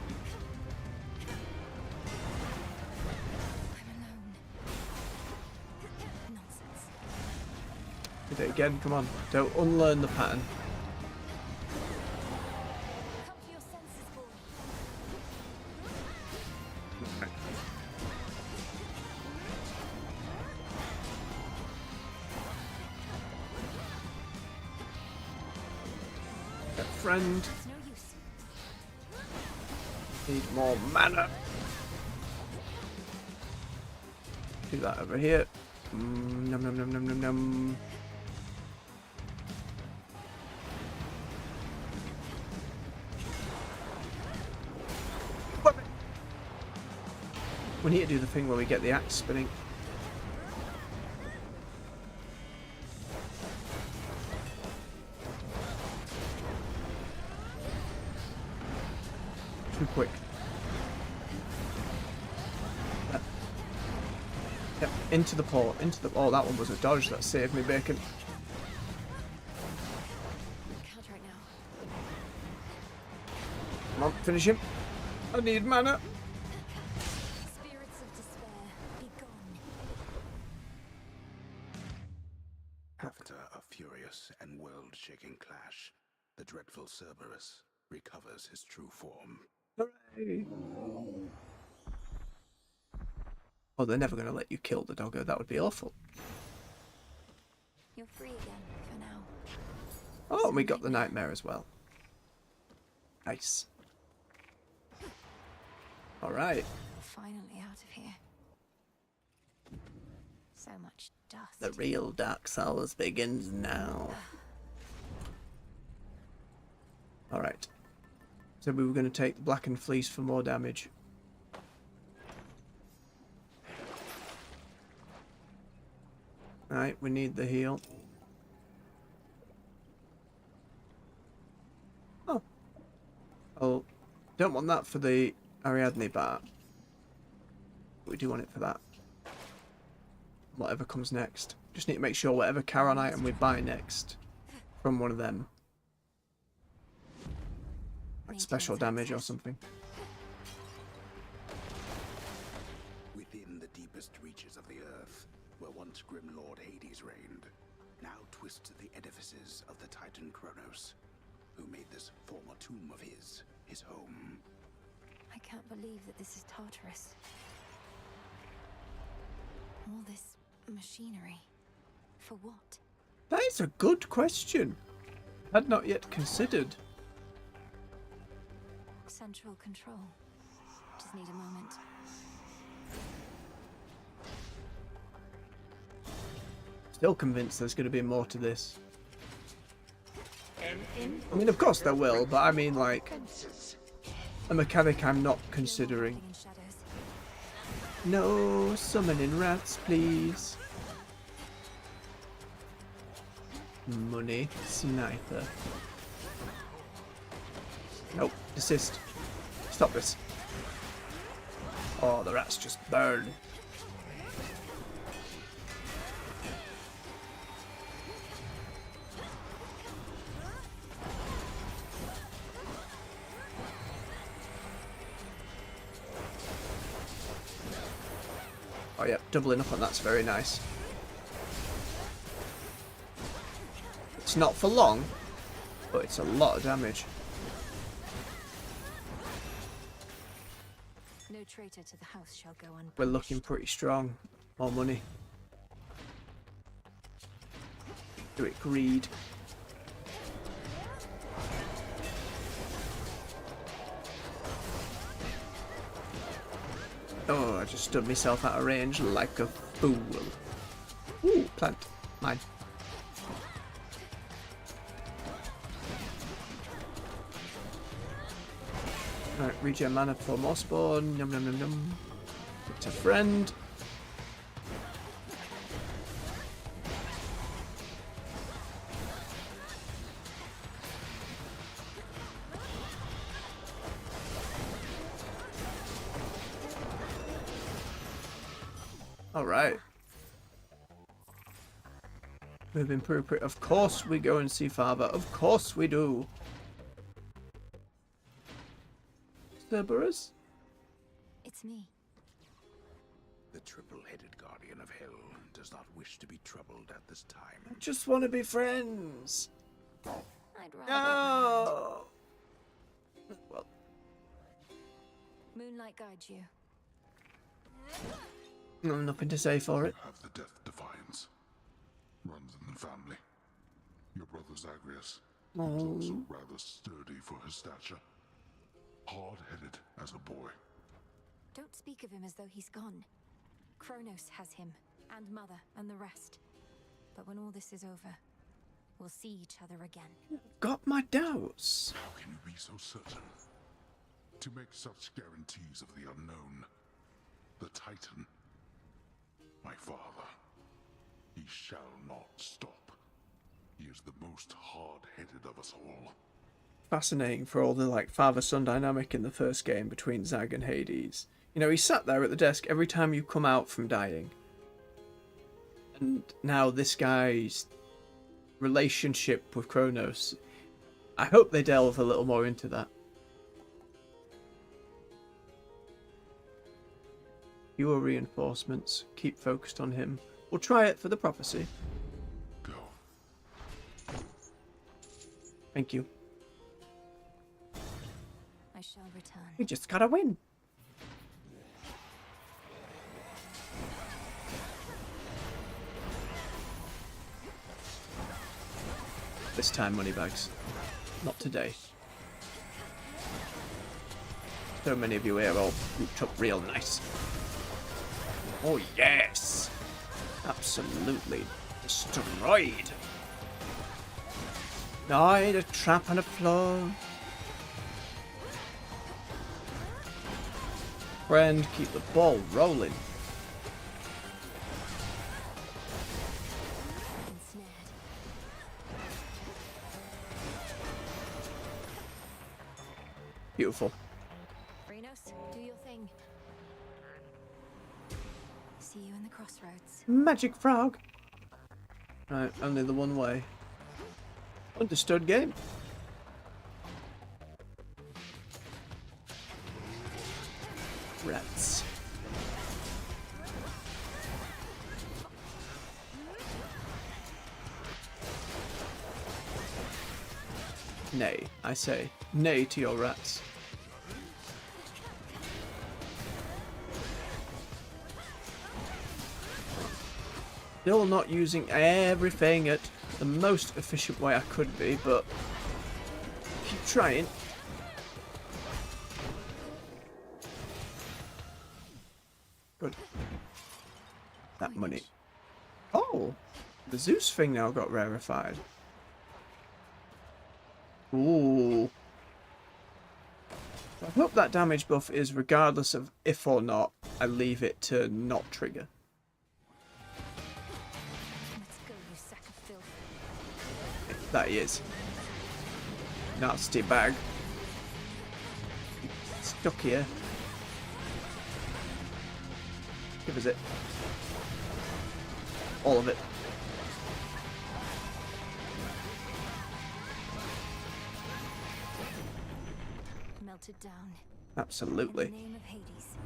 I'm alone. it again. Come on. Don't unlearn the pattern. Friend. Need more mana. Do that over here. Num num num num num num. We need to do the thing where we get the axe spinning. Too quick. Yep, into the port, into the... Oh, that one was a dodge. That saved me bacon. Come on, finish him. I need mana. After a furious and world-shaking clash, the dreadful Cerberus recovers his true form. Hooray! Oh, they're never going to let you kill the doggo. That would be awful. You're free again for now. Oh, and we got the nightmare as well. Nice. All right. Finally out of here. So much dust. The real Dark Souls begins now. All right. So we were going to take the Blackened Fleece for more damage. Alright, we need the heal. Oh. Oh, don't want that for the Ariadne bar. We do want it for that. Whatever comes next. Just need to make sure whatever Charon item we buy next from one of them. Like special damage or something. Within the deepest reaches of the earth, where once grim Lord Hades reigned, now twist the edifices of the Titan Kronos, who made this former tomb of his home. I can't believe that this is Tartarus. All this machinery. For what? That is a good question. Had not yet considered. Central control. Just need a moment. Still convinced there's going to be more to this. I mean, of course there will, but I mean, like, a mechanic I'm not considering. No summoning rats, please. Money sniper. Nope, desist. Stop this. Oh, the rats just burn. Oh yeah, doubling up on that's very nice. It's not for long, but it's a lot of damage. No traitor to the house shall go unpunished. We're looking pretty strong. More money. Do it, greed. Oh, I just stood myself out of range like a fool. Ooh, plant. Mine. Alright, regen mana for more spawn. Num num num num. It's a friend. Alright. Moving pretty. Of course we go and see Father. Of course we do. Cerberus? It's me. The triple-headed guardian of hell does not wish to be troubled at this time. I just want to be friends. I'd rather No. Well, Moonlight guide you. nothing to say for it. Have the Death Defiance. Runs in the family. Your brother Zagreus was also rather sturdy for his stature. Hard-headed as a boy. Don't speak of him as though he's gone. Kronos has him, and Mother, and the rest. But when all this is over, we'll see each other again. Got my doubts. How can you be so certain? To make such guarantees of the unknown. The Titan. My father. He shall not stop. He is the most hard-headed of us all. Fascinating for all the like father-son dynamic in the first game between Zag and Hades. You know, he sat there at the desk every time you come out from dying. And now this guy's relationship with Kronos. I hope they delve a little more into that. Fewer reinforcements. Keep focused on him. We'll try it for the prophecy. Go. Thank you. I shall return. We just gotta win. This time, Moneybags. Not today. So many of you here all grouped up real nice. Oh yes! Absolutely destroyed. Died a trap on the floor. Friend, keep the ball rolling. Beautiful. Kronos, do your thing. See you in the crossroads. Magic frog. Right, only the one way. Understood game. Rats. Nay, I say, nay to your rats. Still not using everything at the most efficient way I could be, but keep trying. Good. That money. Oh, the Zeus thing now got rarefied. Ooh. I hope that damage buff is regardless of if or not I leave it to not trigger. Let's go, you sack of filth. That he is. Nasty bag. Stuck here. Give us it. All of it. Melted down. Absolutely. In the name of Hades.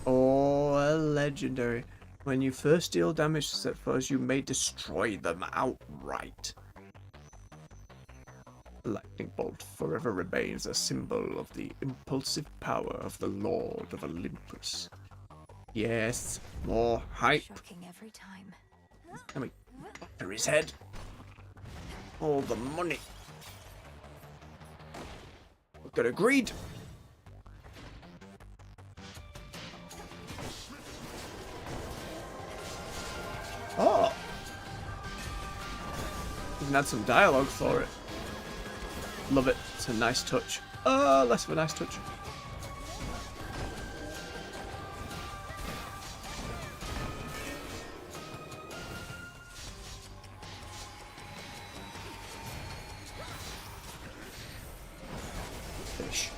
Oh, a legendary. When you first deal damage to set foes, you may destroy them outright. Lightning bolt forever remains a symbol of the impulsive power of the Lord of Olympus. Yes, more hype. Shocking every time. Let me batter his head. All the money. We've got agreed. Oh. You can add some dialogue for it. Love it. It's a nice touch. Less of a nice touch. Finish.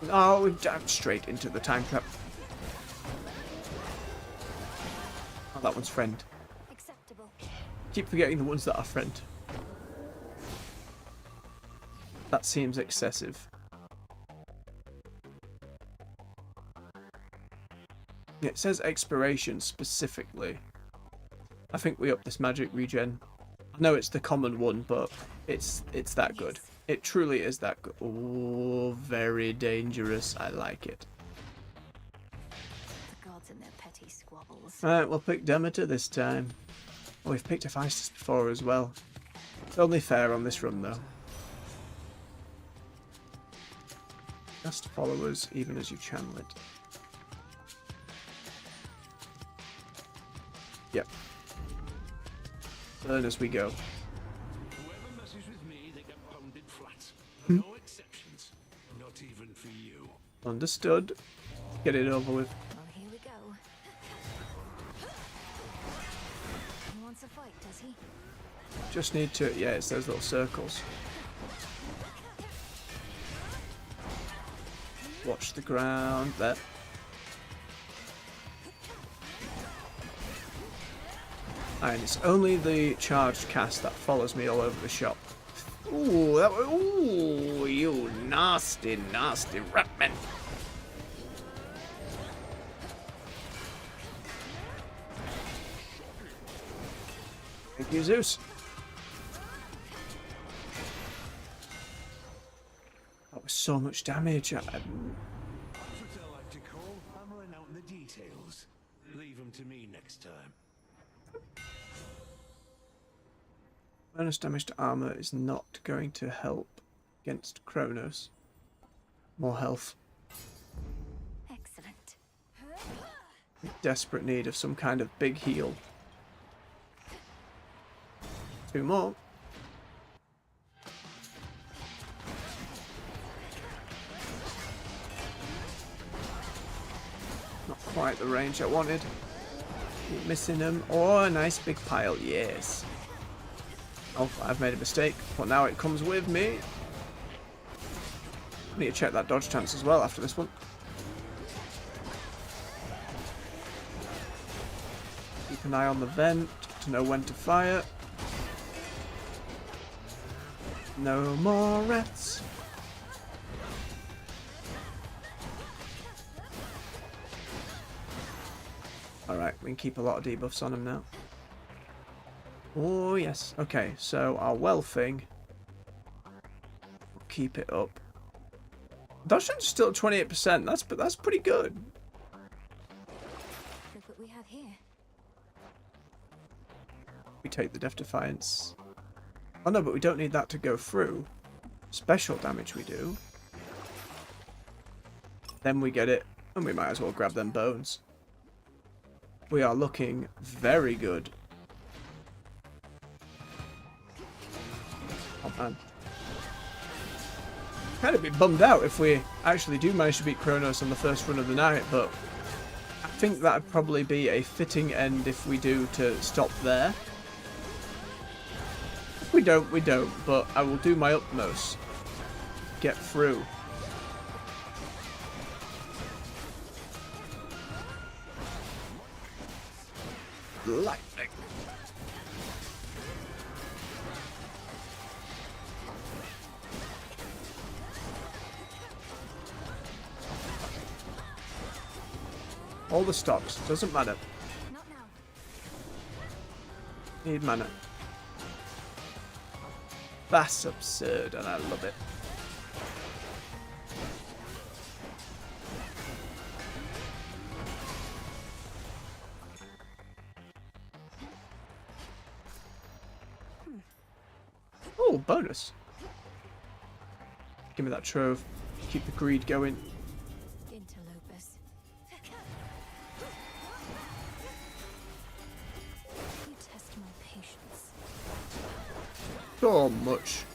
Oh, we've dived straight into the time trap. Oh, that one's friend. Acceptable. Keep forgetting the ones that are friend. That seems excessive. It says expiration specifically. I think we up this magic regen. I know it's the common one, but it's that good. It truly is that good. Oh, very dangerous. I like it. The gods and their petty squabbles. Alright, we'll pick Demeter this time. Oh, we've picked Hephaestus before as well. It's only fair on this run, though. Cast followers even as you channel it. Yep. Learn as we go. Whoever messes with me, they get pounded flat. No exceptions. Not even for you. Understood. Get it over with. Well, here we go. He wants a fight, does he? Just need to, yeah, it's those little circles. Watch the ground there. And it's only the charged cast that follows me all over the shop. Ooh, ooh, you nasty, nasty ratman. Thank you, Zeus. That was so much damage. That's what I like to call hammering out the details. Leave them to me next time. Bonus damage to armor is not going to help against Kronos. More health. Excellent. In desperate need of some kind of big heal. 2 more. Not quite the range I wanted. Keep missing them. Oh, a nice big pile. Yes. Oh, I've made a mistake, but now it comes with me. Need to check that dodge chance as well after this one. Keep an eye on the vent to know when to fire. No more rats. Alright, we can keep a lot of debuffs on him now. Oh yes, okay, so our well thing, we'll keep it up. Dodge chance is still at 28%, that's pretty good. Look what we have here. We take the Death Defiance. Oh no, but we don't need that to go through. Special damage we do. Then we get it, and we might as well grab them bones. We are looking very good. Oh man. Kind of be bummed out if we actually do manage to beat Kronos on the first run of the night, but I think that'd probably be a fitting end if we do to stop there. If we don't, but I will do my utmost. Get through. Lightning. All the stocks, doesn't matter. Not now. Need mana. That's absurd and I love it. Oh, bonus. Give me that trove. Keep the greed going. Interlopus. You test my patience. So much.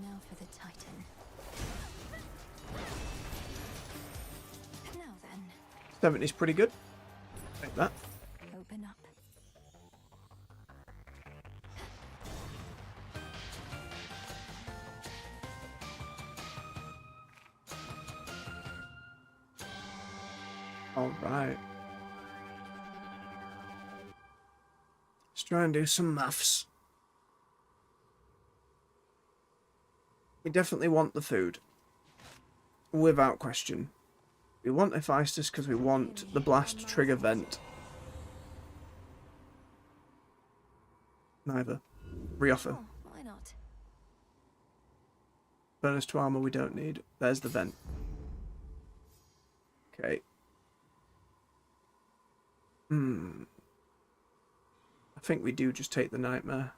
Now for the Titan. Now then. 70's pretty good. Take that. Open up. All right. Try and do some maths. We definitely want the food. Without question. We want Hephaestus because we want the blast trigger vent. Neither. Reoffer. Oh, why not? Bonus to armor we don't need. There's the vent. Okay. I think we do just take the nightmare.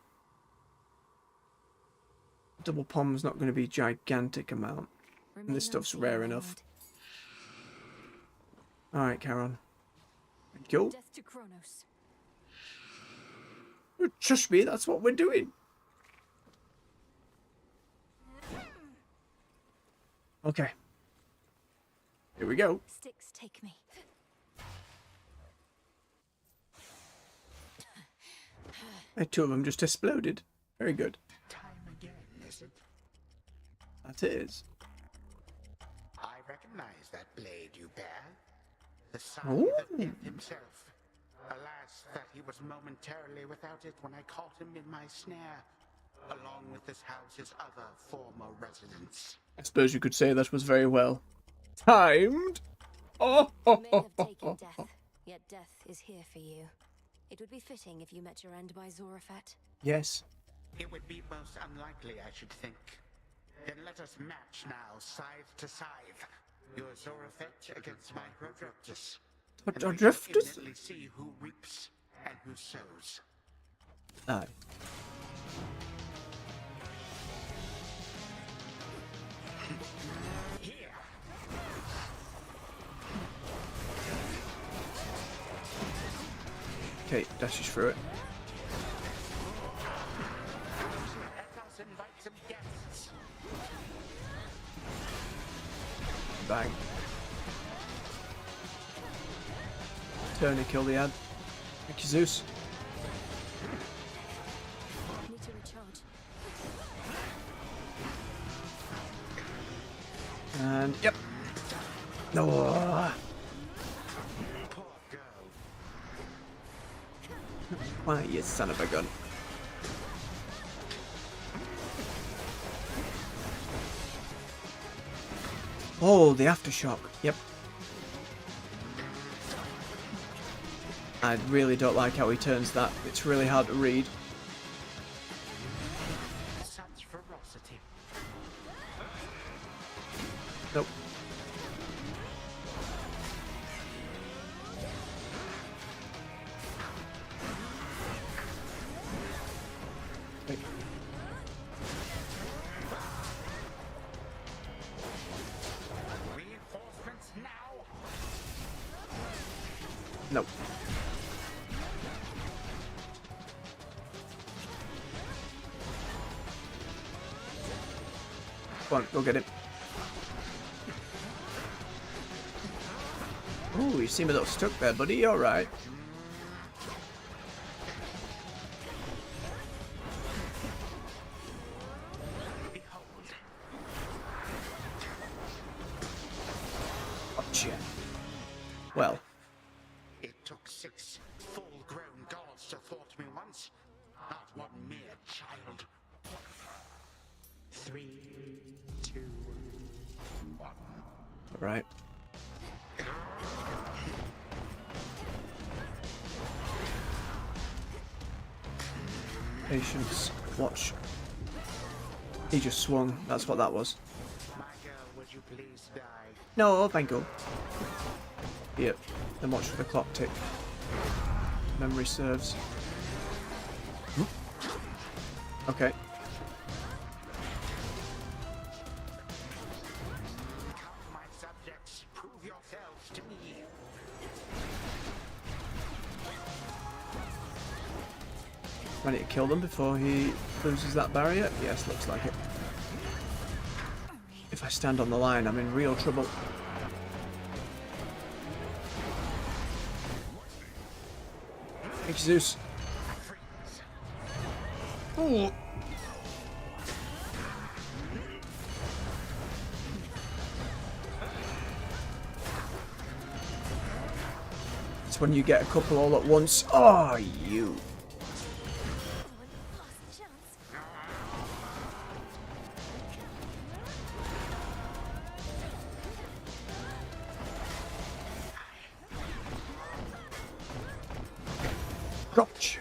Double Pom's not going to be a gigantic amount. And this stuff's rare enough. Alright, Charon. Thank you. Death to Kronos. Trust me, that's what we're doing. Okay. Here we go. Sticks, take me. Two of them just exploded. Very good. Time again, is it? That is. I recognize that blade you bear. The son Ooh. of Death himself. Alas, that he was momentarily without it when I caught him in my snare, along with this house's other former residents. I suppose you could say that was very well timed. Oh, You may have taken death, yet death is here for you. It would be fitting if you met your end by Zorafat. Yes. It would be most unlikely, I should think. Then let us match now, scythe to scythe. Your Zorafet against my Rodruptus. And we shall Rodruptus? instantly see who reaps and who sows. Aye. Here. Okay, dashes through it. Let us invite some guests. Bang. Turn and kill the ad. Thank you, Zeus. Need to recharge. And yep. No. Poor girl. Why, you son of a gun. Oh, the aftershock. Yep. I really don't like how he turns that. It's really hard to read. Such ferocity. Nope. Wait. Reinforcements now. Nope. Come on, go get him. Ooh, you seem a little stuck there, buddy. You alright? Behold. Gotcha. Well. It took 6 full-grown gods to thwart me once, not one mere child. 3, 2, 1. Alright. Patience. Watch. He just swung. That's what that was. My girl, would you please die? No, thank you. Yep. Then watch for the clock tick. Memory serves. Okay. Come, my subjects, prove yourselves to me. I need to kill them before he loses that barrier. Yes, looks like it. If I stand on the line, I'm in real trouble. Thank you, Zeus. Ooh. It's when you get a couple all at once. Oh, you. Gotcha.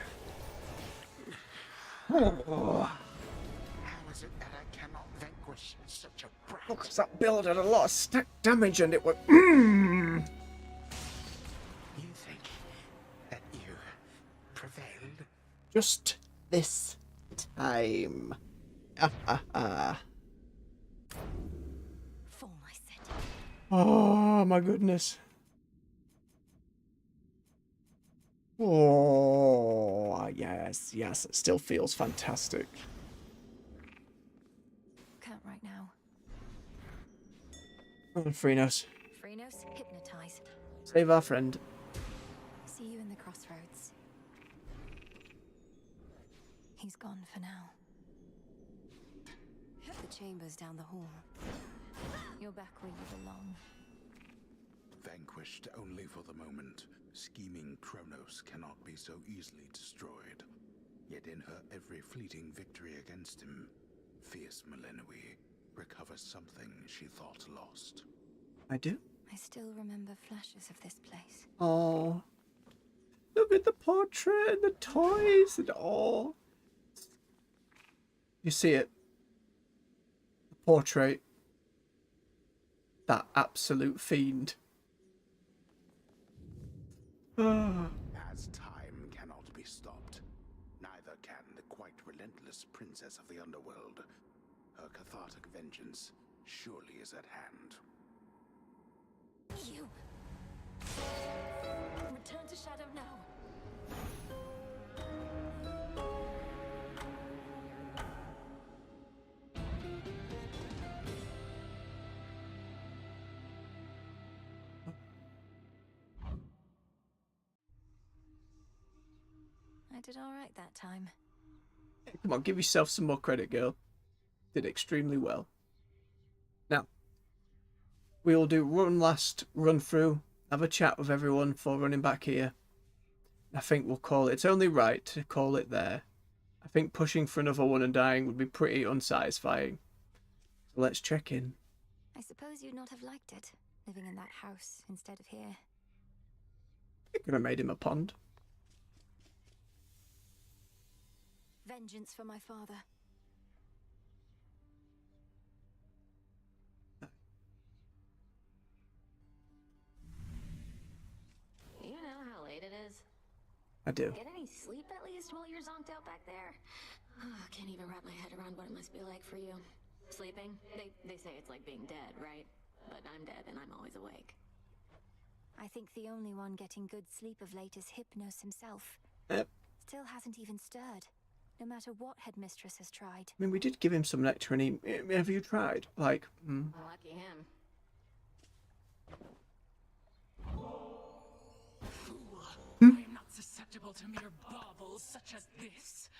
Oh. How is it that I cannot vanquish such a brat? Oh, 'cause that build had a lot of stack damage and it was. You think that you prevailed? Just this time. Fool, I said. Oh my goodness. Oh yes, yes, it still feels fantastic. Can't right now. Oh, Freenos. Freenos, hypnotize. Save our friend. See you in the crossroads. He's gone for now. The chamber's down the hall. You're back where you belong. Vanquished only for the moment, scheming Kronos cannot be so easily destroyed. Yet in her every fleeting victory against him, fierce Melenoi recovers something she thought lost. I do? I still remember flashes of this place. Oh. Look at the portrait and the toys and all. You see it? The portrait. That absolute fiend. As time cannot be stopped, neither can the quite relentless princess of the underworld. Her cathartic vengeance surely is at hand. You! Return to Shadow now! I did alright that time. Come on, give yourself some more credit, girl. Did extremely well. Now, we'll do one last run through, have a chat with everyone before running back here. I think we'll call it. It's only right to call it there. I think pushing for another one and dying would be pretty unsatisfying. So let's check in. I suppose you'd not have liked it, living in that house instead of here. You could have made him a pond. Vengeance for my father. You know how late it is? I do. Get any sleep at least while you're zonked out back there? Can't even wrap my head around what it must be like for you. Sleeping? They say it's like being dead, right? But I'm dead and I'm always awake. I think the only one getting good sleep of late is Hypnos himself. Yep. Still hasn't even stirred, no matter what Headmistress has tried. I mean, we did give him some nectar and he... Have you tried? Like, Lucky him. I am not susceptible to mere baubles such as this.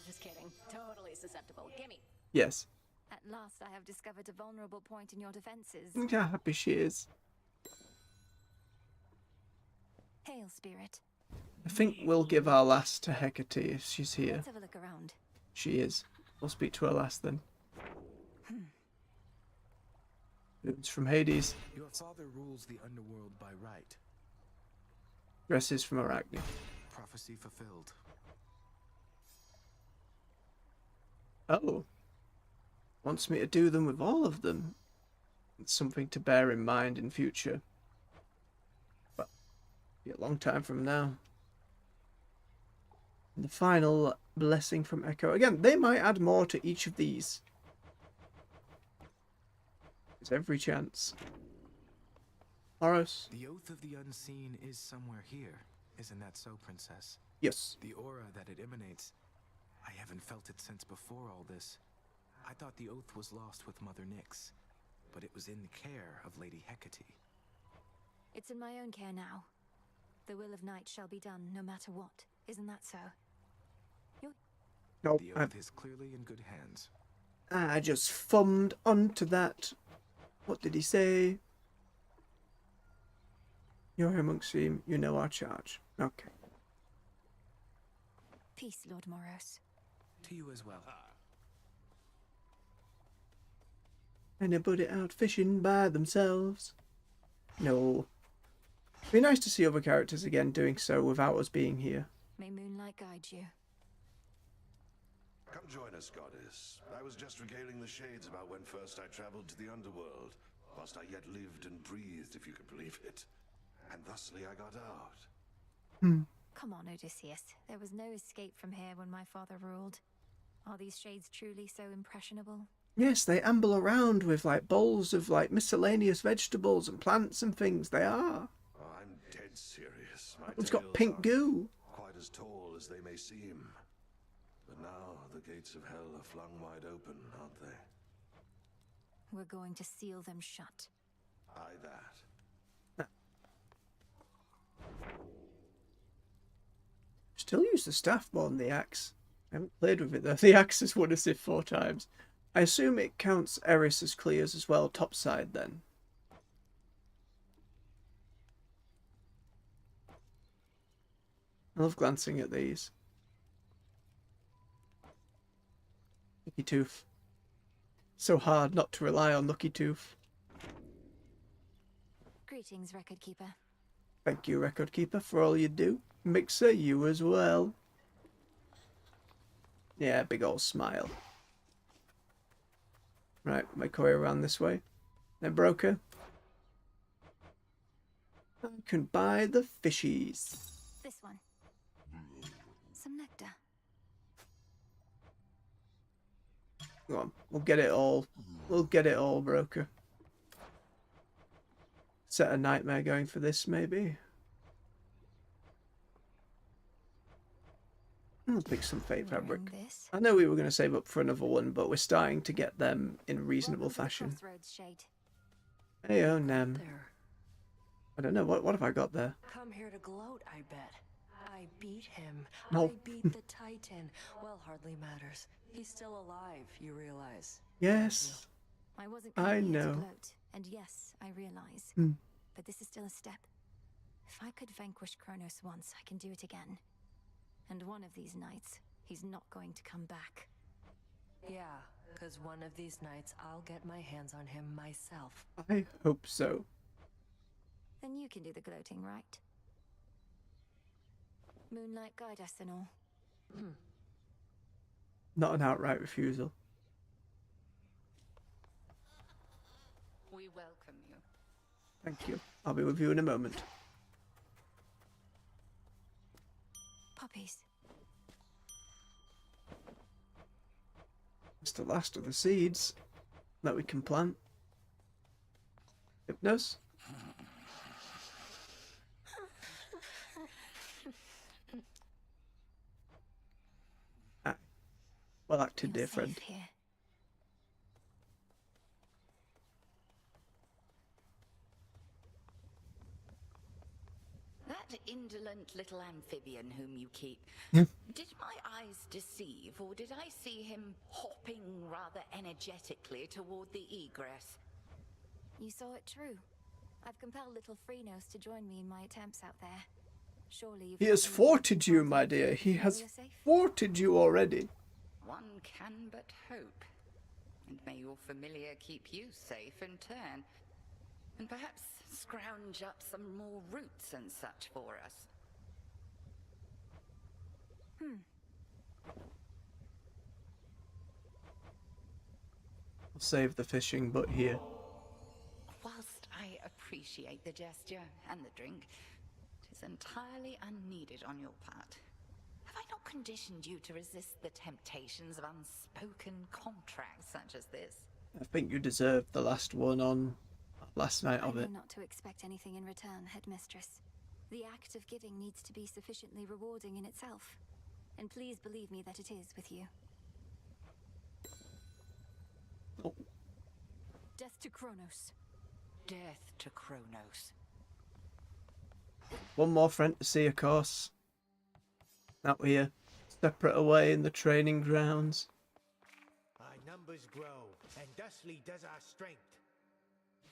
Just kidding. Totally susceptible. Gimme. Yes. At last I have discovered a vulnerable point in your defenses. Look how happy she is. Hail, Spirit. I think we'll give our last to Hecate if she's here. Let's have a look around. She is. We'll speak to her last then. It's from Hades. Your father rules the underworld by right. Dresses from Arachne. Prophecy fulfilled. Oh. Wants me to do them with all of them. It's something to bear in mind in future. But be a long time from now. And the final blessing from Echo. Again, they might add more to each of these. There's every chance. Horus? The Oath of the Unseen is somewhere here. Isn't that so, Princess? Yes. The aura that it emanates, I haven't felt it since before all this. I thought the oath was lost with Mother Nyx, but it was in the care of Lady Hecate. It's in my own care now. The will of Night shall be done, no matter what. Isn't that so? Nope. The oath is clearly in good hands. I just thumbed onto that. What did he say? You're here, Monkseam. You know our charge. Okay. Peace, Lord Moros. To you as well. Anybody out fishing by themselves? No. It'd be nice to see other characters again doing so without us being here. May moonlight guide you. Come join us, Goddess. I was just regaling the Shades about when first I traveled to the underworld, whilst I yet lived and breathed, if you can believe it. And thusly I got out. Come on, Odysseus. There was no escape from here when my father ruled. Are these shades truly so impressionable? Yes, they amble around with like bowls of like miscellaneous vegetables and plants and things. They are. Oh, I'm dead serious. My It's got tales pink aren't goo. quite as tall as they may seem. But now the gates of hell are flung wide open, aren't they? We're going to seal them shut. Aye, that. Still use the staff more than the axe. I haven't played with it though. The axe has won us it 4 times. I assume it counts Eris as clears as well, topside then. I love glancing at these. Lucky Tooth. So hard not to rely on Lucky Tooth. Greetings, Record Keeper. Thank you, Record Keeper, for all you do. Mixer, you as well. Yeah, big old smile. Right, make our way around this way. Then broker. I can buy the fishies. This one. Some nectar. Go on, we'll get it all. We'll get it all, broker. Set a nightmare going for this, maybe. I'll pick some fake fabric. I know we were going to save up for another one, but we're starting to get them in reasonable fashion. Hey, oh, Nem. I don't know, what have I got there? Come here to gloat, I bet. I beat him. No. I beat the Titan. Well, hardly matters. He's still alive, you realize. Yes. I wasn't I coming here to know. gloat, and yes, I realize. Hmm. But this is still a step. If I could vanquish Kronos once, I can do it again. And one of these nights, he's not going to come back. Yeah, because one of these nights I'll get my hands on him myself. I hope so. Then you can do the gloating, right? Moonlight guide us and all. Not an outright refusal. We welcome you. Thank you. I'll be with you in a moment. Poppies. It's the last of the seeds that we can plant. Hypnos? Well acted, dear friend. Here. That indolent little amphibian whom you keep. Did my eyes deceive, or did I see him hopping rather energetically toward the egress? You saw it true. I've compelled little Phrynos to join me in my attempts out there. Surely you've... He has thwarted you, my dear. He has thwarted you already. One can but hope. And may your familiar keep you safe in turn. And perhaps scrounge up some more roots and such for us. I'll save the fishing, but here. Whilst I appreciate the gesture and the drink, it is entirely unneeded on your part. Have I not conditioned you to resist the temptations of unspoken contracts such as this? I think you deserved the last one on last night of I it. know not to expect anything in return, Headmistress. The act of giving needs to be sufficiently rewarding in itself. And please believe me that it is with you. Oh. Death to Kronos. Death to Kronos. One more friend to see, of course. Out here, separate away in the training grounds. Our numbers grow, and thusly does our strength.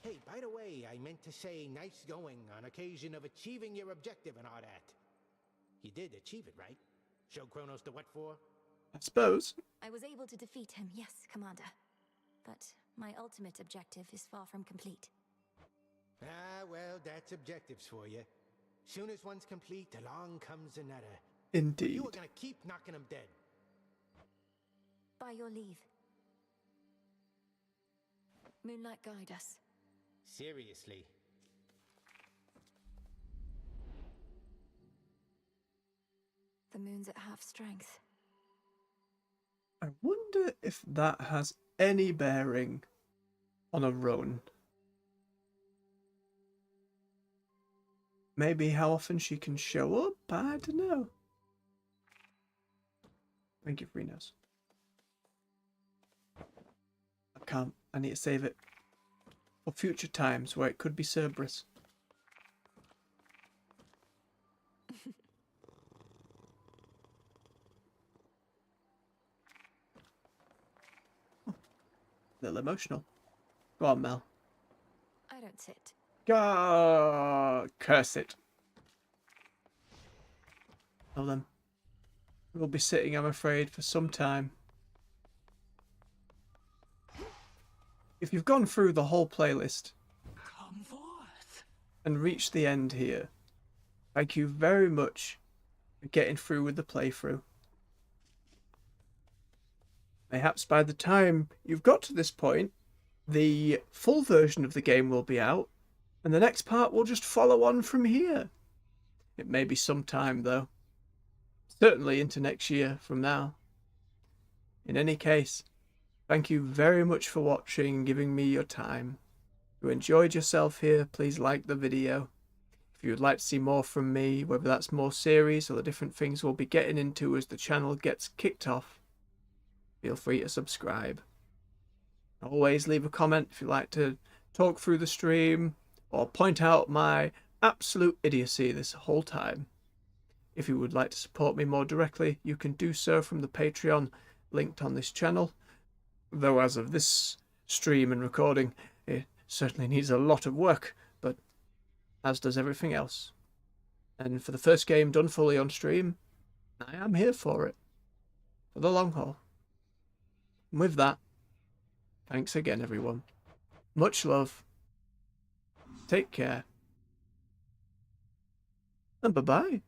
Hey, by the way, I meant to say nice going on occasion of achieving your objective and all that. You did achieve it, right? Show Kronos the what for? I suppose. I was able to defeat him, yes, Commander. But my ultimate objective is far from complete. Ah, well, that's objectives for you. Soon as one's complete, along comes another. Indeed. You were gonna keep knocking him dead. By your leave. Moonlight, guide us. Seriously. The moon's at half strength. I wonder if that has any bearing on a run. Maybe how often she can show up? I don't know. Thank you, Freenos. I can't. I need to save it for future times where it could be Cerberus. A little emotional. Go on, Mel. I don't sit. Go, curse it. Well then, we'll be sitting, I'm afraid, for some time. If you've gone through the whole playlist Come forth. and reached the end here, thank you very much for getting through with the playthrough. Perhaps by the time you've got to this point, the full version of the game will be out, and the next part will just follow on from here. It may be some time, though. Certainly into next year from now. In any case, thank you very much for watching and giving me your time. If you enjoyed yourself here, please like the video. If you would like to see more from me, whether that's more series or the different things we'll be getting into as the channel gets kicked off, feel free to subscribe. Always leave a comment if you'd like to talk through the stream or point out my absolute idiocy this whole time. If you would like to support me more directly, you can do so from the Patreon linked on this channel. Though as of this stream and recording, it certainly needs a lot of work, but as does everything else. And for the first game done fully on stream, I am here for it. For the long haul. And with that, thanks again, everyone. Much love. Take care. And bye-bye.